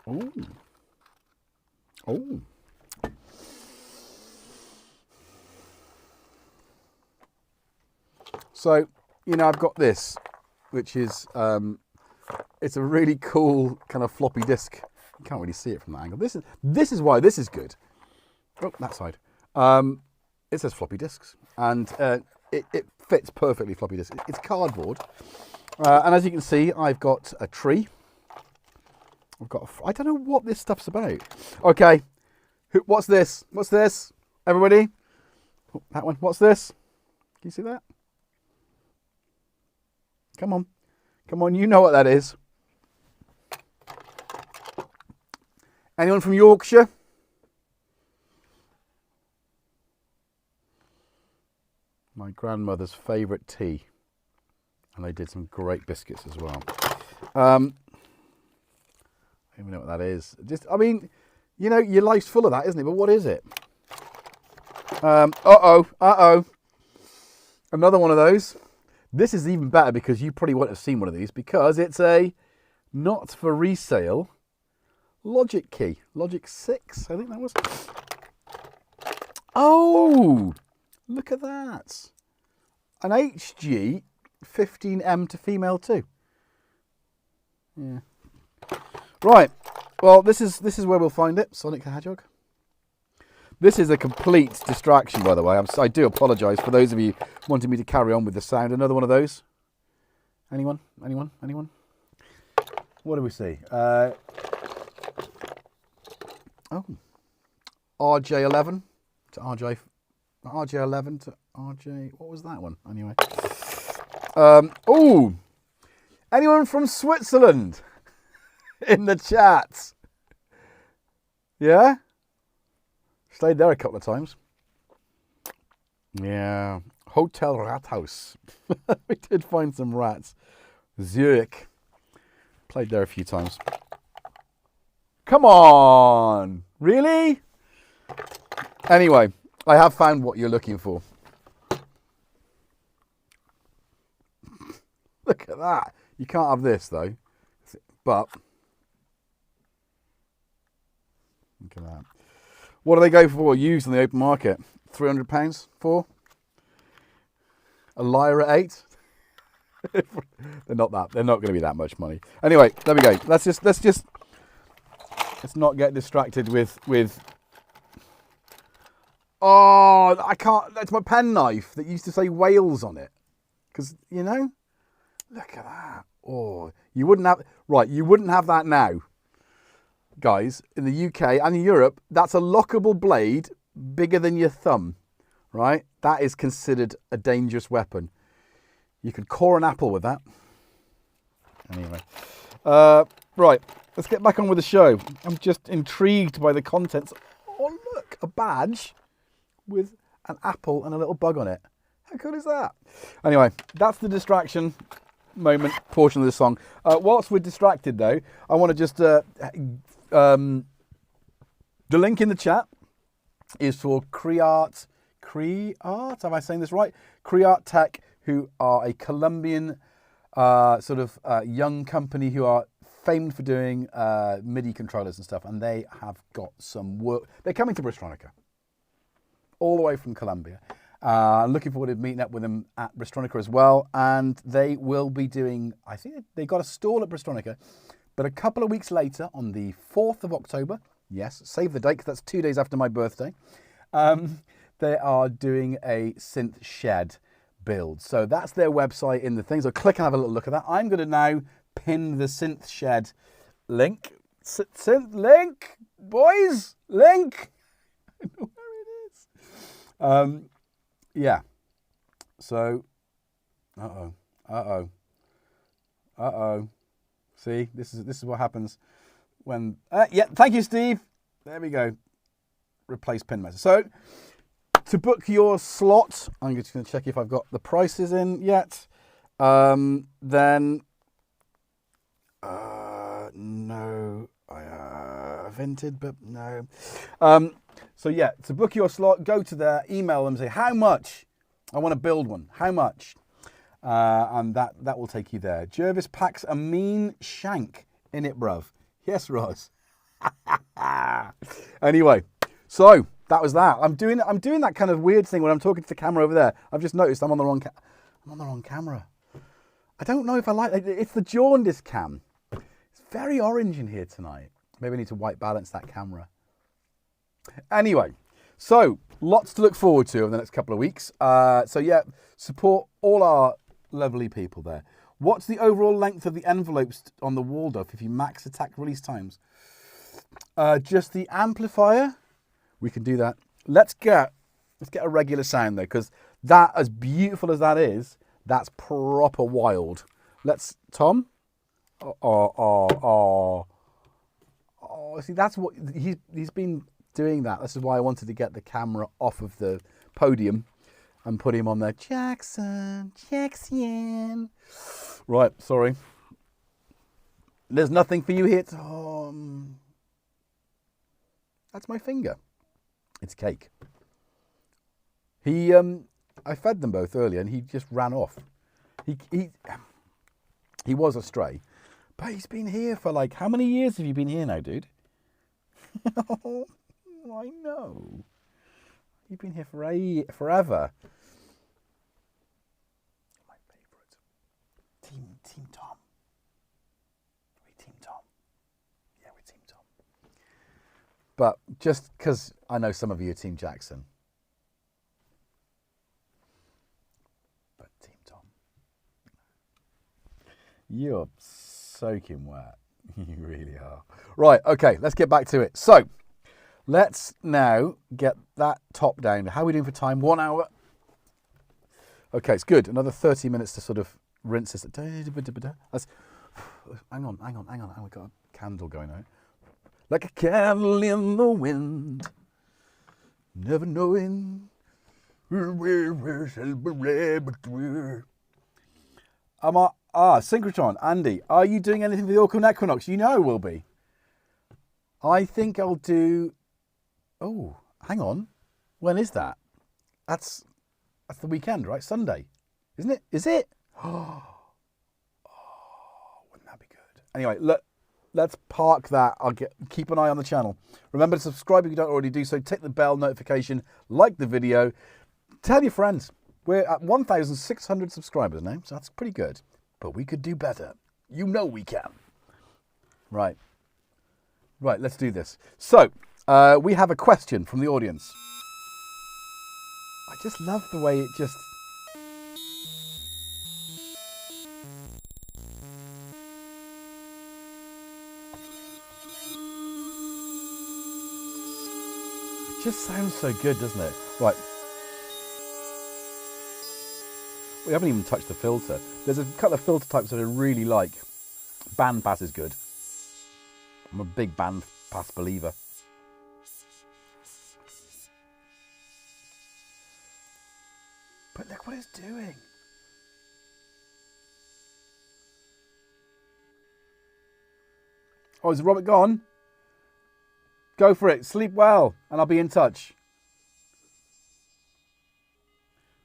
Oh. So, you know, I've got this, which is... it's a really cool kind of floppy disk. You can't really see it from that angle. This is why this is good. Oh, that side. It says floppy disks, and it fits perfectly floppy disk. It's cardboard, and as you can see, I've got a tree. I don't know what this stuff's about. Okay, what's this? What's this? Everybody, that one. What's this? Can you see that? Come on, come on. You know what that is. Anyone from Yorkshire? My grandmother's favourite tea. And they did some great biscuits as well. I don't even know what that is. Just, I mean, you know, your life's full of that, isn't it? But what is it? Uh-oh. Another one of those. This is even better because you probably won't have seen one of these, because it's a not for resale Logic key. Logic 6, I think that was. Oh! Look at that. An HG 15M to female too. Yeah. Right. Well, this is where we'll find it. Sonic the Hedgehog. This is a complete distraction, by the way. I do apologise for those of you wanting me to carry on with the sound. Another one of those. Anyone? Anyone? Anyone? What do we see? RJ11 to RJ11 to RJ. What was that one? Anyway. Oh, anyone from Switzerland in the chat? Yeah, stayed there a couple of times. Yeah, Hotel Rathaus. We did find some rats. Zurich. Played there a few times. Come on, really? Anyway, I have found what you're looking for. Look at that. You can't have this though. But look at that. What do they go for used on the open market? £300 for a Lyra 8? They're not going to be that much money. Anyway, there we go. Let's not get distracted with oh, I can't. That's my penknife that used to say Wales on it. Because, you know, look at that. Oh, you wouldn't have that now, guys. In the UK and in Europe, that's a lockable blade bigger than your thumb, right? That is considered a dangerous weapon. You could core an apple with that. Anyway. Right, let's get back on with the show. I'm just intrigued by the contents. Oh, look, a badge with an apple and a little bug on it. How cool is that? Anyway, that's the distraction moment portion of the song. Whilst we're distracted, though, I want to just... the link in the chat is for Creart, am I saying this right? Creart Tech, who are a Colombian young company who are famed for doing MIDI controllers and stuff, and they have got some work. They're coming to Bristronica, all the way from Colombia. Looking forward to meeting up with them at Bristronica as well, and they will be doing, I think they got a stall at Bristronica, but a couple of weeks later, on the 4th of October, yes, save the date, because that's 2 days after my birthday, they are doing a synth shed build. So that's their website in the thing. So click and have a little look at that. I'm going to now pin the synth shed link. Synth link, boys, link. I know where it is. Yeah. So, See, this is what happens when. Yeah, thank you, Steve. There we go. Replace pin message. So, to book your slot, I'm just going to check if I've got the prices in yet. Then, no, I hinted, but no. So yeah, to book your slot, go to there, email them, say how much. I want to build one. How much? And that will take you there. Jervis packs a mean shank in it, bruv. Yes, Roz. Anyway, so that was that. I'm doing that kind of weird thing when I'm talking to the camera over there. I've just noticed I'm on the wrong camera. I don't know if I like it. It's the jaundice cam. It's very orange in here tonight. Maybe I need to white balance that camera. Anyway, so lots to look forward to over the next couple of weeks. So yeah, support all our lovely people there. What's the overall length of the envelopes on the Waldorf if you max attack release times? Just the amplifier. We can do that. Let's get a regular sound though, because that, as beautiful as that is, that's proper wild. Let's, Tom. Oh. See, that's what he's been doing that. This is why I wanted to get the camera off of the podium and put him on there. Jackson. Right, sorry. There's nothing for you here, Tom. That's my finger. It's cake. I fed them both earlier and he just ran off. He was a stray, but he's been here for like, how many years have you been here now, dude? I know. You've been here forever. My favourite. Team Tom. We Team Tom. Yeah, we're Team Tom. But just because I know some of you are Team Jackson. But Team Tom. You're soaking wet. You really are. Right, okay, let's get back to it. So, let's now get that top down. How are we doing for time? 1 hour. Okay, it's good. Another 30 minutes to sort of rinse this. That's, hang on. We've got a candle going out. Like a candle in the wind. Never knowing Synchrotron, Andy, are you doing anything for the autumn equinox? You know I will be. I think I'll do... Oh, hang on. When is that? That's the weekend, right? Sunday, isn't it? Is it? Oh, wouldn't that be good? Anyway, let's park that. Keep an eye on the channel. Remember to subscribe if you don't already do so. Tick the bell notification. Like the video. Tell your friends. We're at 1,600 subscribers now, so that's pretty good. But we could do better. You know we can. Right, let's do this. So, we have a question from the audience. I just love the way it just... It just sounds so good, doesn't it? Right. We haven't even touched the filter. There's a couple of filter types that I really like. Bandpass is good. I'm a big bandpass believer. But look what it's doing. Oh, is Robert gone? Go for it. Sleep well, and I'll be in touch.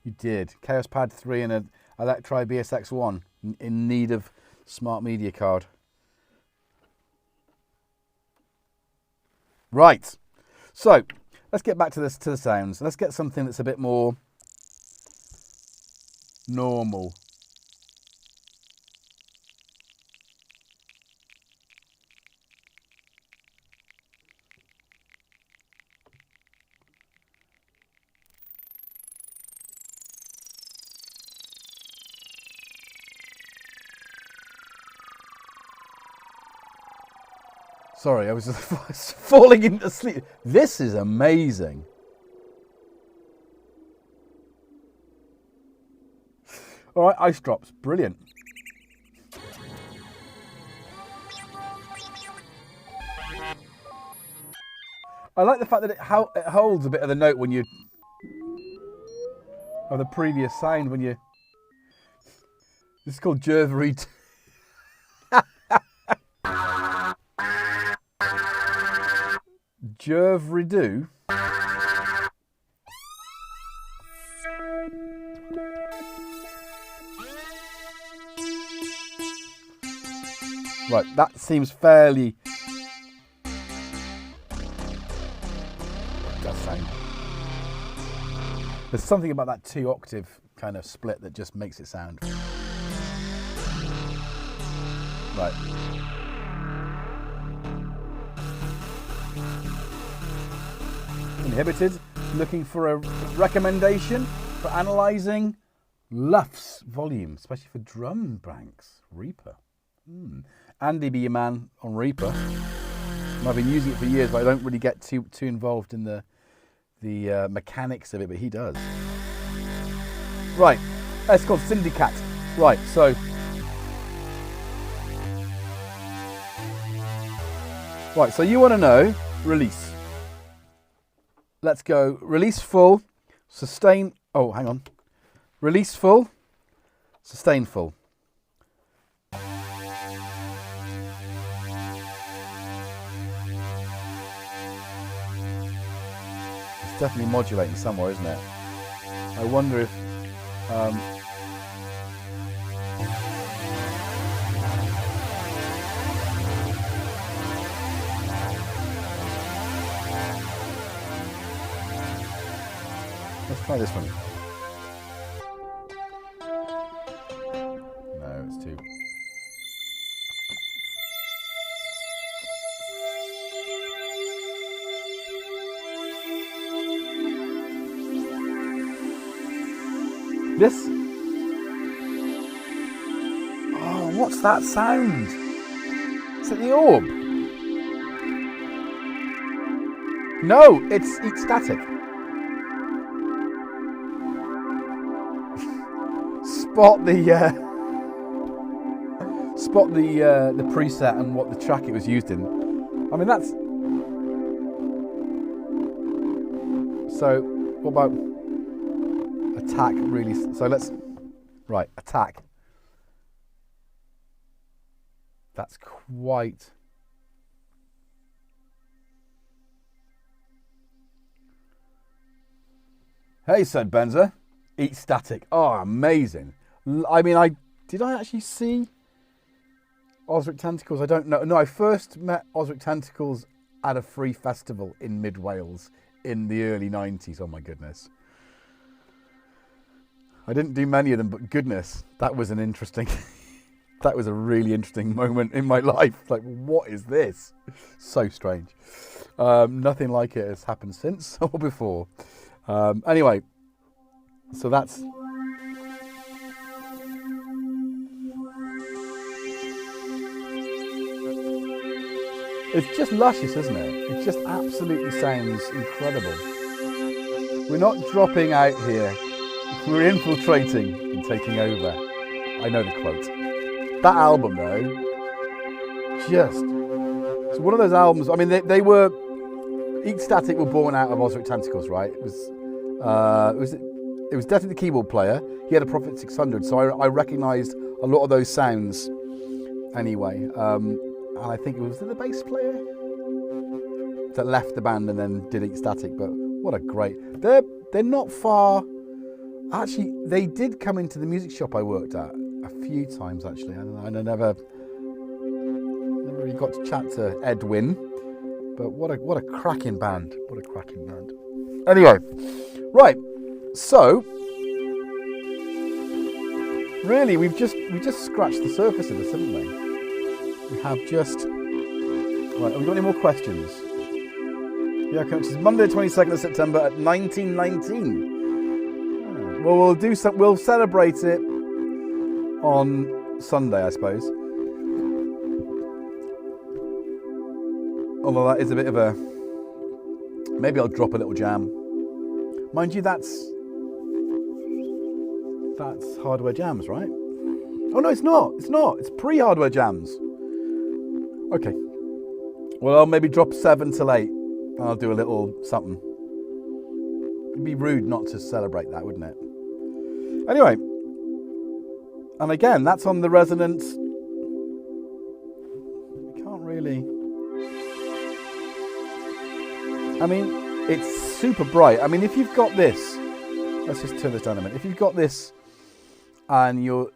You did. Chaos Pad 3 and a Electri BSX1 in need of smart media card. Right. So let's get back to this, to the sounds. Let's get something that's a bit more normal. Sorry, I was just falling into sleep. This is amazing. All right, ice drops, brilliant. I like the fact that it holds a bit of the note when you, of the previous sound when you. This is called Jervis. Jervis. Right, that seems fairly. Does sound. There's something about that 2-octave kind of split that just makes it sound. Right. Inhibited, looking for a recommendation for analysing Luff's volume, especially for drum banks. Reaper. Andy be your man on Reaper. And I've been using it for years, but I don't really get too involved in the mechanics of it, but he does. Right, it's called Syndicate. Right, so you want to know release. Let's go. Release full, sustain. Oh, hang on. Release full, sustain full. It's definitely modulating somewhere, isn't it? I wonder if. Let's try this one. No, it's too. This. Oh, what's that sound? Is it the orb? No, it's static. Spot the preset and what the track it was used in. I mean, that's. So what about attack? Really? So let's attack. That's quite. Hey, said Benza. Eat static. Oh, amazing. I mean, did I actually see Osric Tentacles? I don't know. No, I first met Osric Tentacles at a free festival in mid Wales in the early 90s. Oh my goodness. I didn't do many of them, but goodness, that was an interesting, that was a really interesting moment in my life. Like, what is this? So strange. Nothing like it has happened since or before. Anyway, so that's. It's just luscious, isn't it? It just absolutely sounds incredible. We're not dropping out here We're infiltrating and taking over. I know the quote. That album, though, it's one of those albums. I mean, they were. Ecstatic were born out of Osric Tentacles, right? It was definitely the keyboard player. He had a Prophet 600, so I recognised a lot of those sounds. Anyway, and I think it was the bass player that left the band and then did Ecstatic. But what a great! They're not far. Actually, they did come into the music shop I worked at a few times. Actually, and I never really got to chat to Edwin. But what a cracking band! What a cracking band! Anyway, right. So, really, we've just scratched the surface of this, haven't we? We have just. Right. Have we got any more questions? Yeah, which is Monday, 22nd of September at 1919. Well, we'll celebrate it on Sunday, I suppose. Although that is a bit of a... Maybe I'll drop a little jam. Mind you, that's hardware jams, right? Oh, no, it's not. It's not. It's pre-hardware jams. Okay. Well, I'll maybe drop 7 till 8. And I'll do a little something. It'd be rude not to celebrate that, wouldn't it? Anyway. And again, that's on the resonance. You can't really... I mean, it's super bright. I mean, if you've got this, let's just turn this down a minute. If you've got this, and your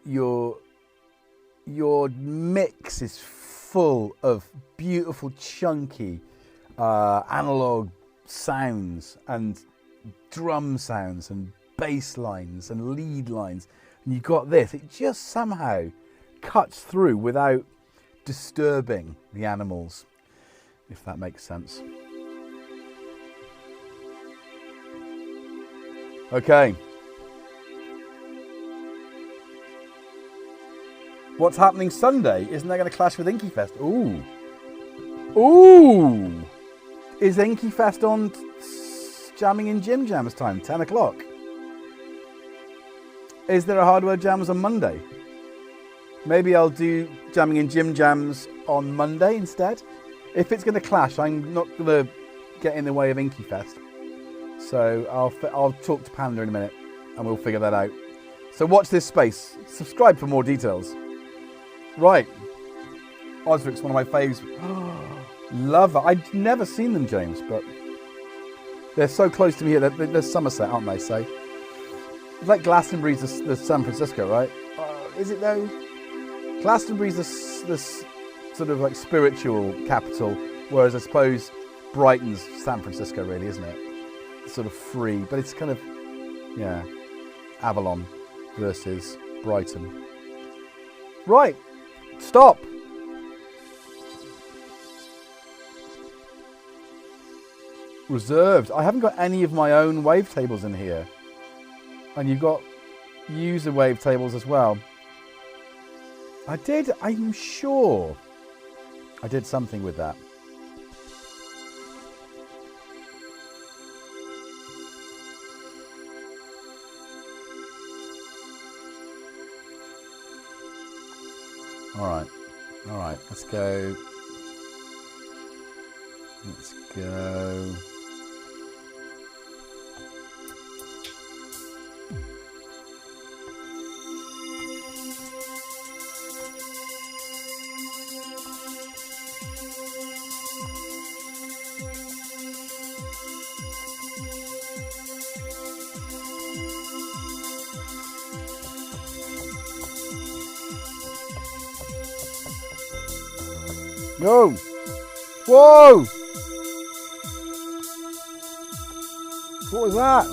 mix is full of beautiful, chunky analog sounds and drum sounds and bass lines and lead lines, and you've got this, it just somehow cuts through without disturbing the animals, if that makes sense. Okay. What's happening Sunday? Isn't that going to clash with Inky Fest? Ooh. Ooh. Is Inky Fest on Jamming in Jim Jams time? 10 o'clock. Is there a hardware jams on Monday? Maybe I'll do Jamming in Jim Jams on Monday instead. If it's going to clash, I'm not going to get in the way of Inky Fest. So I'll talk to Panda in a minute and we'll figure that out. So watch this space. Subscribe for more details. Right. Osric's one of my faves. Love it. I've never seen them, James, but they're so close to me here. They're Somerset, aren't they? So it's like Glastonbury's the San Francisco, right? Is it though? Glastonbury's the sort of like spiritual capital, whereas I suppose Brighton's San Francisco, really, isn't it? Sort of free, but it's kind of, yeah, Avalon versus Brighton. Right, stop. Reserved. I haven't got any of my own wavetables in here, and you've got user wavetables as well. I'm sure I did something with that. All right, let's go. Go! Whoa! What was that?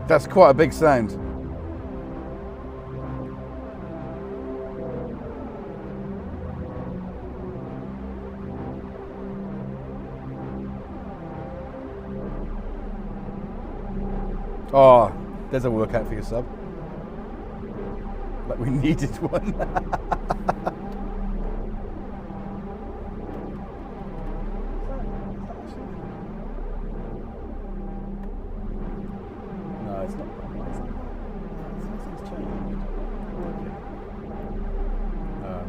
That's quite a big sound. Oh, there's a workout for your sub. Like we needed one. No, it's not. Something's changed. Maybe. Oh.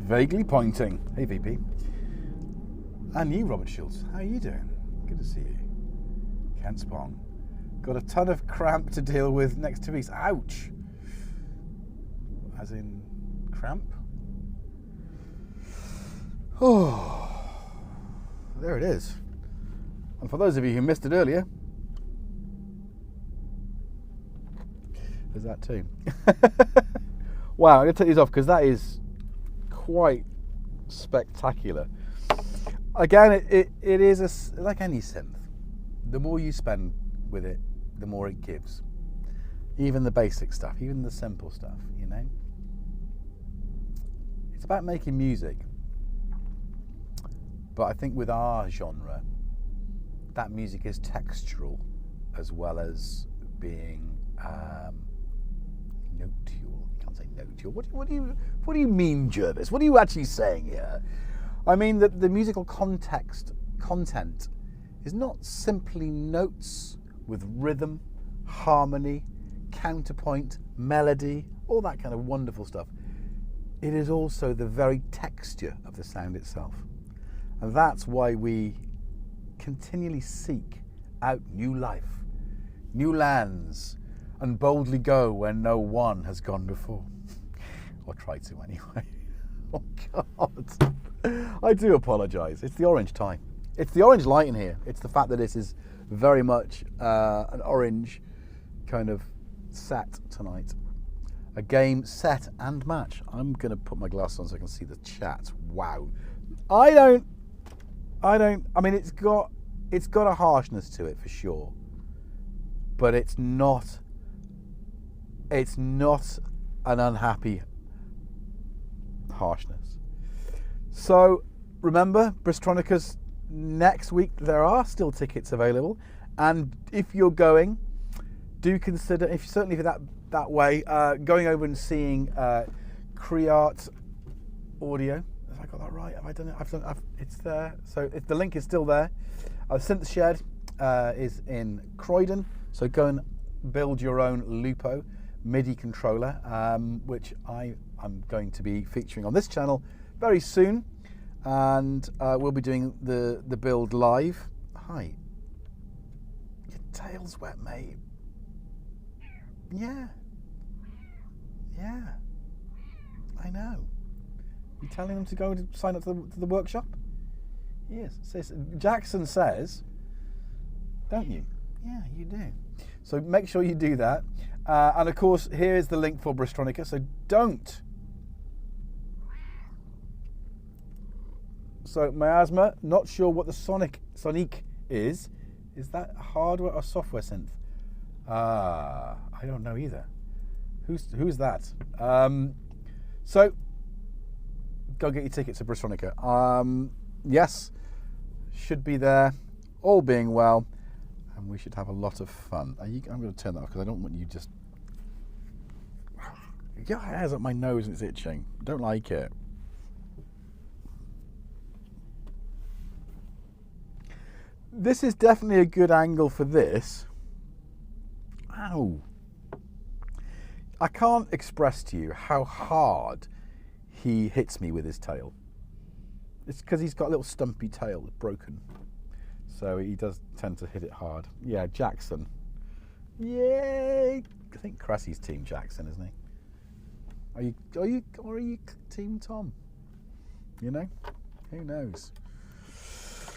Vaguely pointing. Hey, VP. And you, Robert Schultz. How are you doing? Good to see you. Kent Spong. Got a ton of cramp to deal with next 2 weeks. Ouch. As in cramp? Oh. There it is. And for those of you who missed it earlier, there's that too. Wow, I'm going to take these off because that is quite spectacular. Again, it is like any synth. The more you spend with it, the more it gives. Even the basic stuff, even the simple stuff, you know. It's about making music. But I think with our genre, that music is textural as well as being notual. You can't say notual. What do you mean, Jervis? What are you actually saying here? I mean that the musical content is not simply notes with rhythm, harmony, counterpoint, melody, all that kind of wonderful stuff. It is also the very texture of the sound itself. And that's why we continually seek out new life, new lands, and boldly go where no one has gone before. Or tried to anyway. Oh God. I do apologise. It's the orange tie. It's the orange light in here. It's the fact that this is very much an orange kind of set tonight. A game, set and match. I'm going to put my glasses on so I can see the chat. Wow. I mean, it's got a harshness to it for sure. But it's not an unhappy harshness. So remember, Bristronica's next week. There are still tickets available, and if you're going, do consider, if that way, going over and seeing Creart Audio. Have I got that right? Have I done it? It's there. So the link is still there. Synth Shed is in Croydon. So go and build your own Lupo MIDI controller, which I'm going to be featuring on this channel very soon, and we'll be doing the build live. Hi. Your tail's wet, mate. Yeah. I know. You telling them to go and sign up to the workshop? Yes. Jackson says, don't you? Yeah, you do. So make sure you do that. And of course, here is the link for Bristronica. So don't. So Miasma, not sure what the Sonic is. Is that hardware or software synth? I don't know either. Who's that? So go get your tickets to Bristronica. Yes, should be there, all being well, and we should have a lot of fun. I'm going to turn that off because I don't want you just. Your hair's up my nose and it's itching. Don't like it. This is definitely a good angle for this. Ow. I can't express to you how hard he hits me with his tail. It's because he's got a little stumpy tail that's broken. So he does tend to hit it hard. Yeah, Jackson. Yay! I think Cressy's Team Jackson, isn't he? Are you Team Tom? You know, who knows?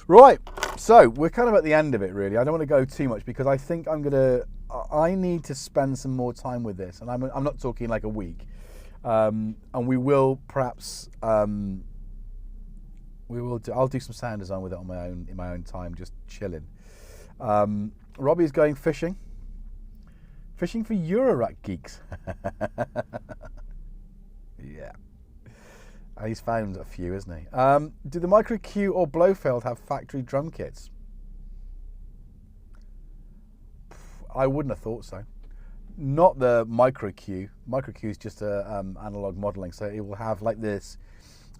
Right, so we're kind of at the end of it, really. I don't want to go too much because I think I need to spend some more time with this, and I'm not talking like a week. And we will perhaps I'll do some sound design with it on in my own time, just chilling. Robbie's going fishing for Eurorack geeks. Yeah. He's found a few, isn't he? Do the Micro Q or Blofeld have factory drum kits? I wouldn't have thought so. Not the Micro Q. Micro Q is just a analog modeling, so it will have like this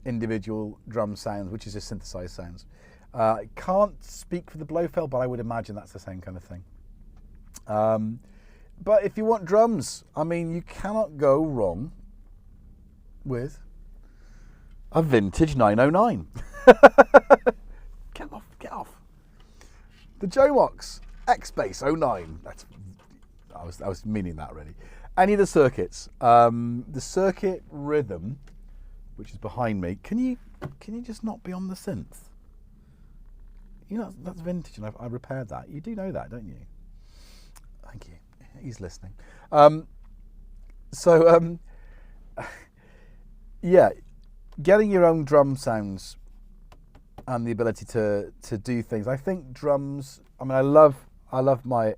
individual drum sounds, which is just synthesized sounds. I can't speak for the Blofeld, but I would imagine that's the same kind of thing. But if you want drums, I mean, you cannot go wrong with a vintage 909. Get off. The Jomox X-Bass 09. I was meaning that really. Any of the circuits. The circuit rhythm, which is behind me. Can you just not be on the synth? You know, that's vintage, and I repaired that. You do know that, don't you? Thank you. He's listening. Yeah, getting your own drum sounds and the ability to do things. I think drums. I mean, I love my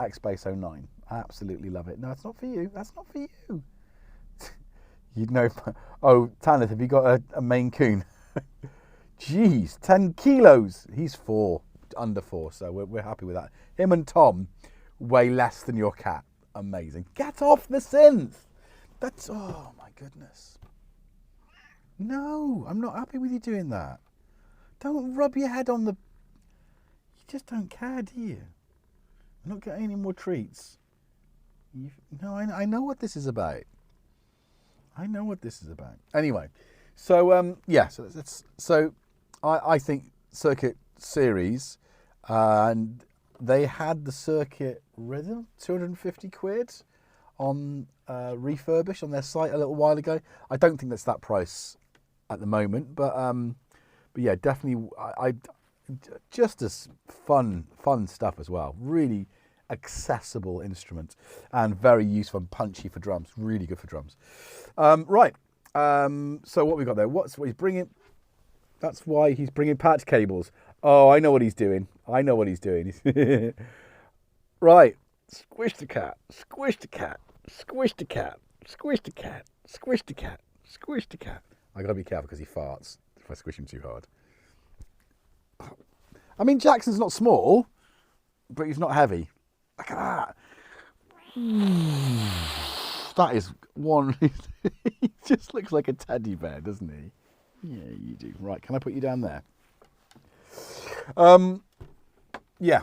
X-Bass 09. I absolutely love it. No, it's not for you. That's not for you. You'd know. Oh, Tanith, have you got a Maine Coon? Jeez, 10 kilos. He's under 4, so we're happy with that. Him and Tom weigh less than your cat. Amazing. Get off the synth. That's, oh my goodness. No, I'm not happy with you doing that. Don't rub your head on the... You just don't care, do you? I'm not getting any more treats. No, I know what this is about. I know what this is about. Anyway, so yeah, so I think Circuit Series, and they had the Circuit Rhythm, 250 quid on refurbish on their site a little while ago. I don't think that's that price at the moment, but yeah, definitely I just as fun stuff as well. Really accessible instrument and very useful and punchy for drums. Really good for drums. Right. So what we got there? What he's bringing? That's why he's bringing patch cables. Oh, I know what he's doing. Right. Squish the cat. Squish the cat. Squish the cat. Squish the cat. Squish the cat. Squish the cat. I gotta be careful because he farts if I squish him too hard. I mean, Jackson's not small, but he's not heavy. Look at that. That is one. He just looks like a teddy bear, doesn't he? Yeah, you do. Right, can I put you down there? Yeah.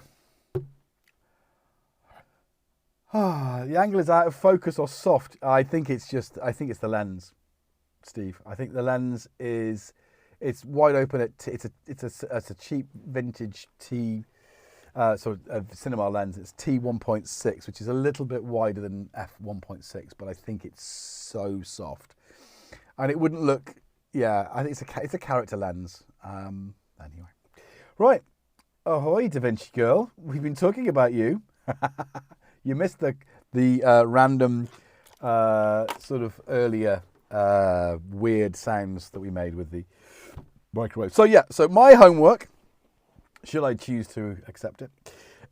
The angle is out of focus or soft. I think it's the lens, Steve. I think the lens it's wide open. It's a cheap vintage T. So a cinema lens, it's T1.6, which is a little bit wider than f1.6, but I think it's so soft, and it wouldn't look. Yeah, I think it's a character lens. Anyway, right. Ahoy, Da Vinci girl. We've been talking about you. You missed the random sort of earlier weird sounds that we made with the microwave. So yeah, so my homework, should I choose to accept it,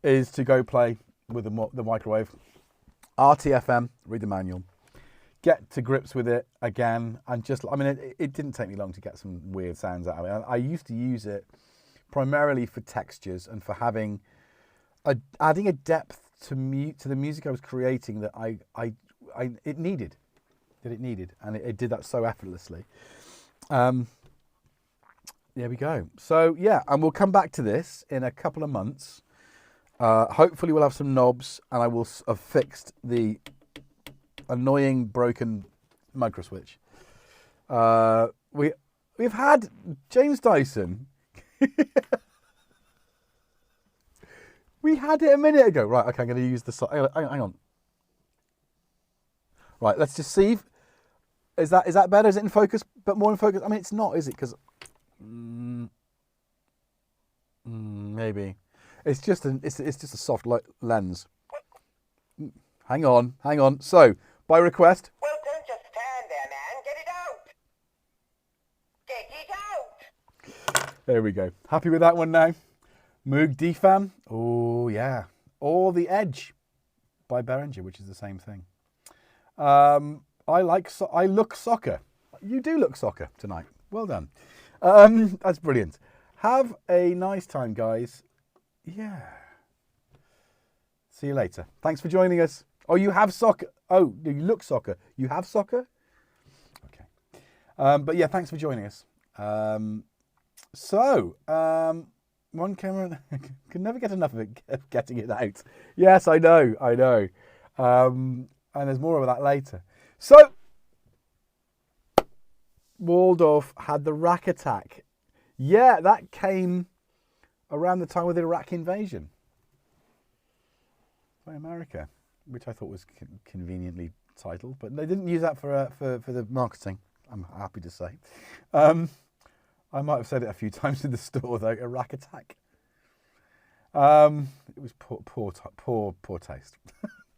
is to go play with the microwave, RTFM, read the manual, get to grips with it again, and just, I mean, it didn't take me long to get some weird sounds out of it. I used to use it primarily for textures and for adding a depth to the music I was creating that it needed, and it did that so effortlessly. There we go. So yeah, and we'll come back to this in a couple of months. Hopefully we'll have some knobs, and I will have fixed the annoying broken micro switch. We've had James Dyson. We had it a minute ago. Right, okay, I'm going to use the... Hang on. Right, let's just see. Is that better? Is it in focus, but more in focus? I mean, it's not, is it? Because maybe it's just a soft lens. Hang on. So, by request. Well, don't just stand there, man. Get it out. Get it out. There we go. Happy with that one now. Moog Defam. Oh yeah. Or The Edge by Behringer, which is the same thing. I look soccer. You do look soccer tonight. Well done. That's brilliant. Have a nice time, guys. Yeah. See you later. Thanks for joining us. Oh, you have soccer. Oh, you look soccer. You have soccer? Okay. But yeah, thanks for joining us. One camera, can never get enough of it, getting it out. Yes, I know. And there's more of that later. So, Waldorf had the rack attack. Yeah, that came around the time of the Iraq invasion by America, which I thought was conveniently titled, but they didn't use that for the marketing, I'm happy to say. I might have said it a few times in the store though. A rack attack. It was poor taste.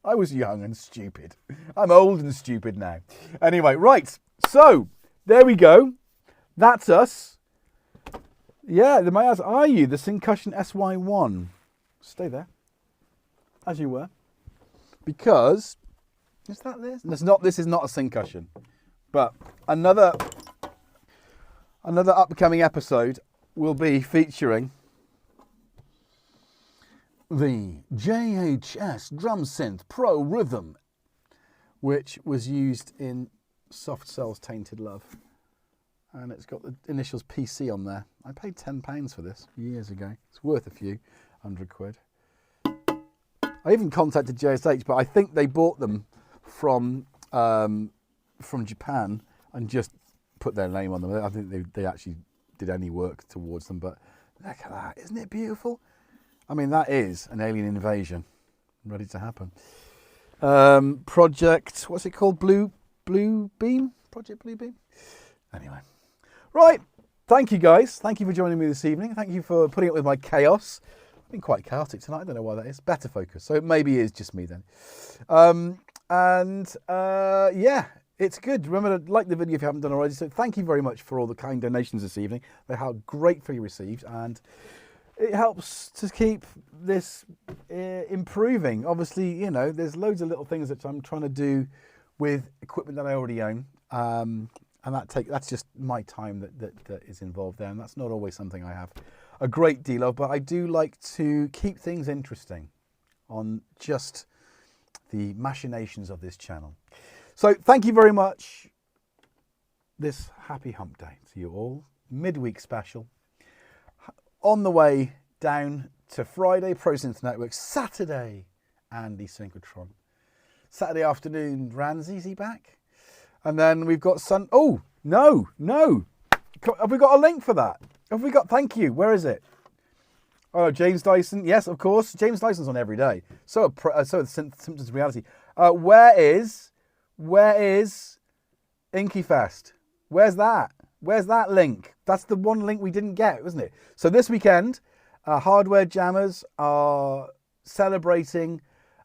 I was young and stupid. I'm old and stupid now. Anyway, right. So there we go. That's us. Yeah, the Midas are you the Syncussion SY1? Stay there, as you were, because is that this? This is not a Syncussion, but another upcoming episode will be featuring the JHS Drum Synth Pro Rhythm, which was used in Soft Cell's Tainted Love. And it's got the initials PC on there. I paid £10 for this years ago. It's worth a few £100. I even contacted JSH, but I think they bought them from Japan and just put their name on them. I think they actually did any work towards them, but look at that. Isn't it beautiful? I mean, that is an alien invasion ready to happen. Project, what's it called? Blue Beam? Project Blue Beam? Anyway. Right. Thank you, guys. Thank you for joining me this evening. Thank you for putting up with my chaos. I've been quite chaotic tonight. I don't know why that is. Better focus. So maybe it is just me then. Yeah. It's good. Remember to like the video if you haven't done already. So thank you very much for all the kind donations this evening. They are gratefully received, and it helps to keep this improving. Obviously, you know, there's loads of little things that I'm trying to do with equipment that I already own, and that's just my time that is involved there, and that's not always something I have a great deal of. But I do like to keep things interesting on just the machinations of this channel. So thank you very much. This happy hump day to you all. Midweek special. On the way down to Friday, Pro Synth Network. Saturday, Andy Synchrotron. Saturday afternoon, Ranzi, is he back? And then we've got Oh, no. Have we got a link for that? Have we got, thank you. Where is it? Oh, James Dyson. Yes, of course. James Dyson's on every day. So is Symptoms of Reality. Where is Inky Fest? Where's that? Where's that link? That's the one link we didn't get, wasn't it? So this weekend, Hardware Jammers are celebrating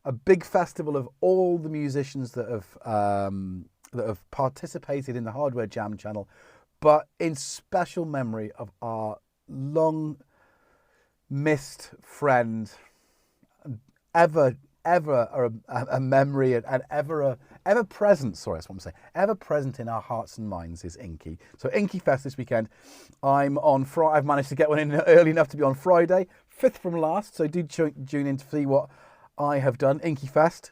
a big festival of all the musicians that have participated in the Hardware Jam channel, but in special memory of our long missed friend, ever a memory and ever present. Sorry, that's what I'm saying. Ever present in our hearts and minds is Inky. So Inky Fest this weekend. I'm on Friday. I've managed to get one in early enough to be on Friday, 5th from last. So do tune in to see what I have done. Inky Fest,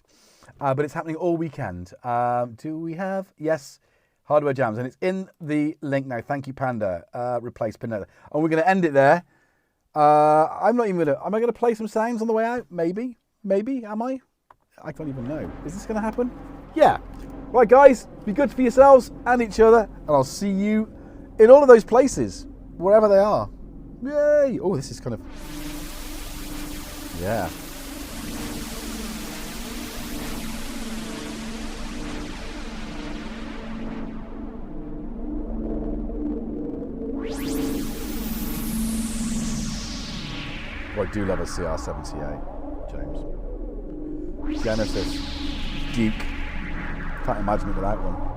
but it's happening all weekend. Do we have? Yes, Hardware Jams, and it's in the link now. Thank you, Panda. Replace Pinetta, and we're going to end it there. I'm not even gonna. Am I going to play some sounds on the way out? Maybe. Am I? I can't even know. Is this going to happen? Yeah. Right, guys, be good for yourselves and each other, and I'll see you in all of those places, wherever they are. Yay! Oh, this is kind of... Yeah. Well, I do love a CR78, James. Genesis, Duke. Can't imagine it without one.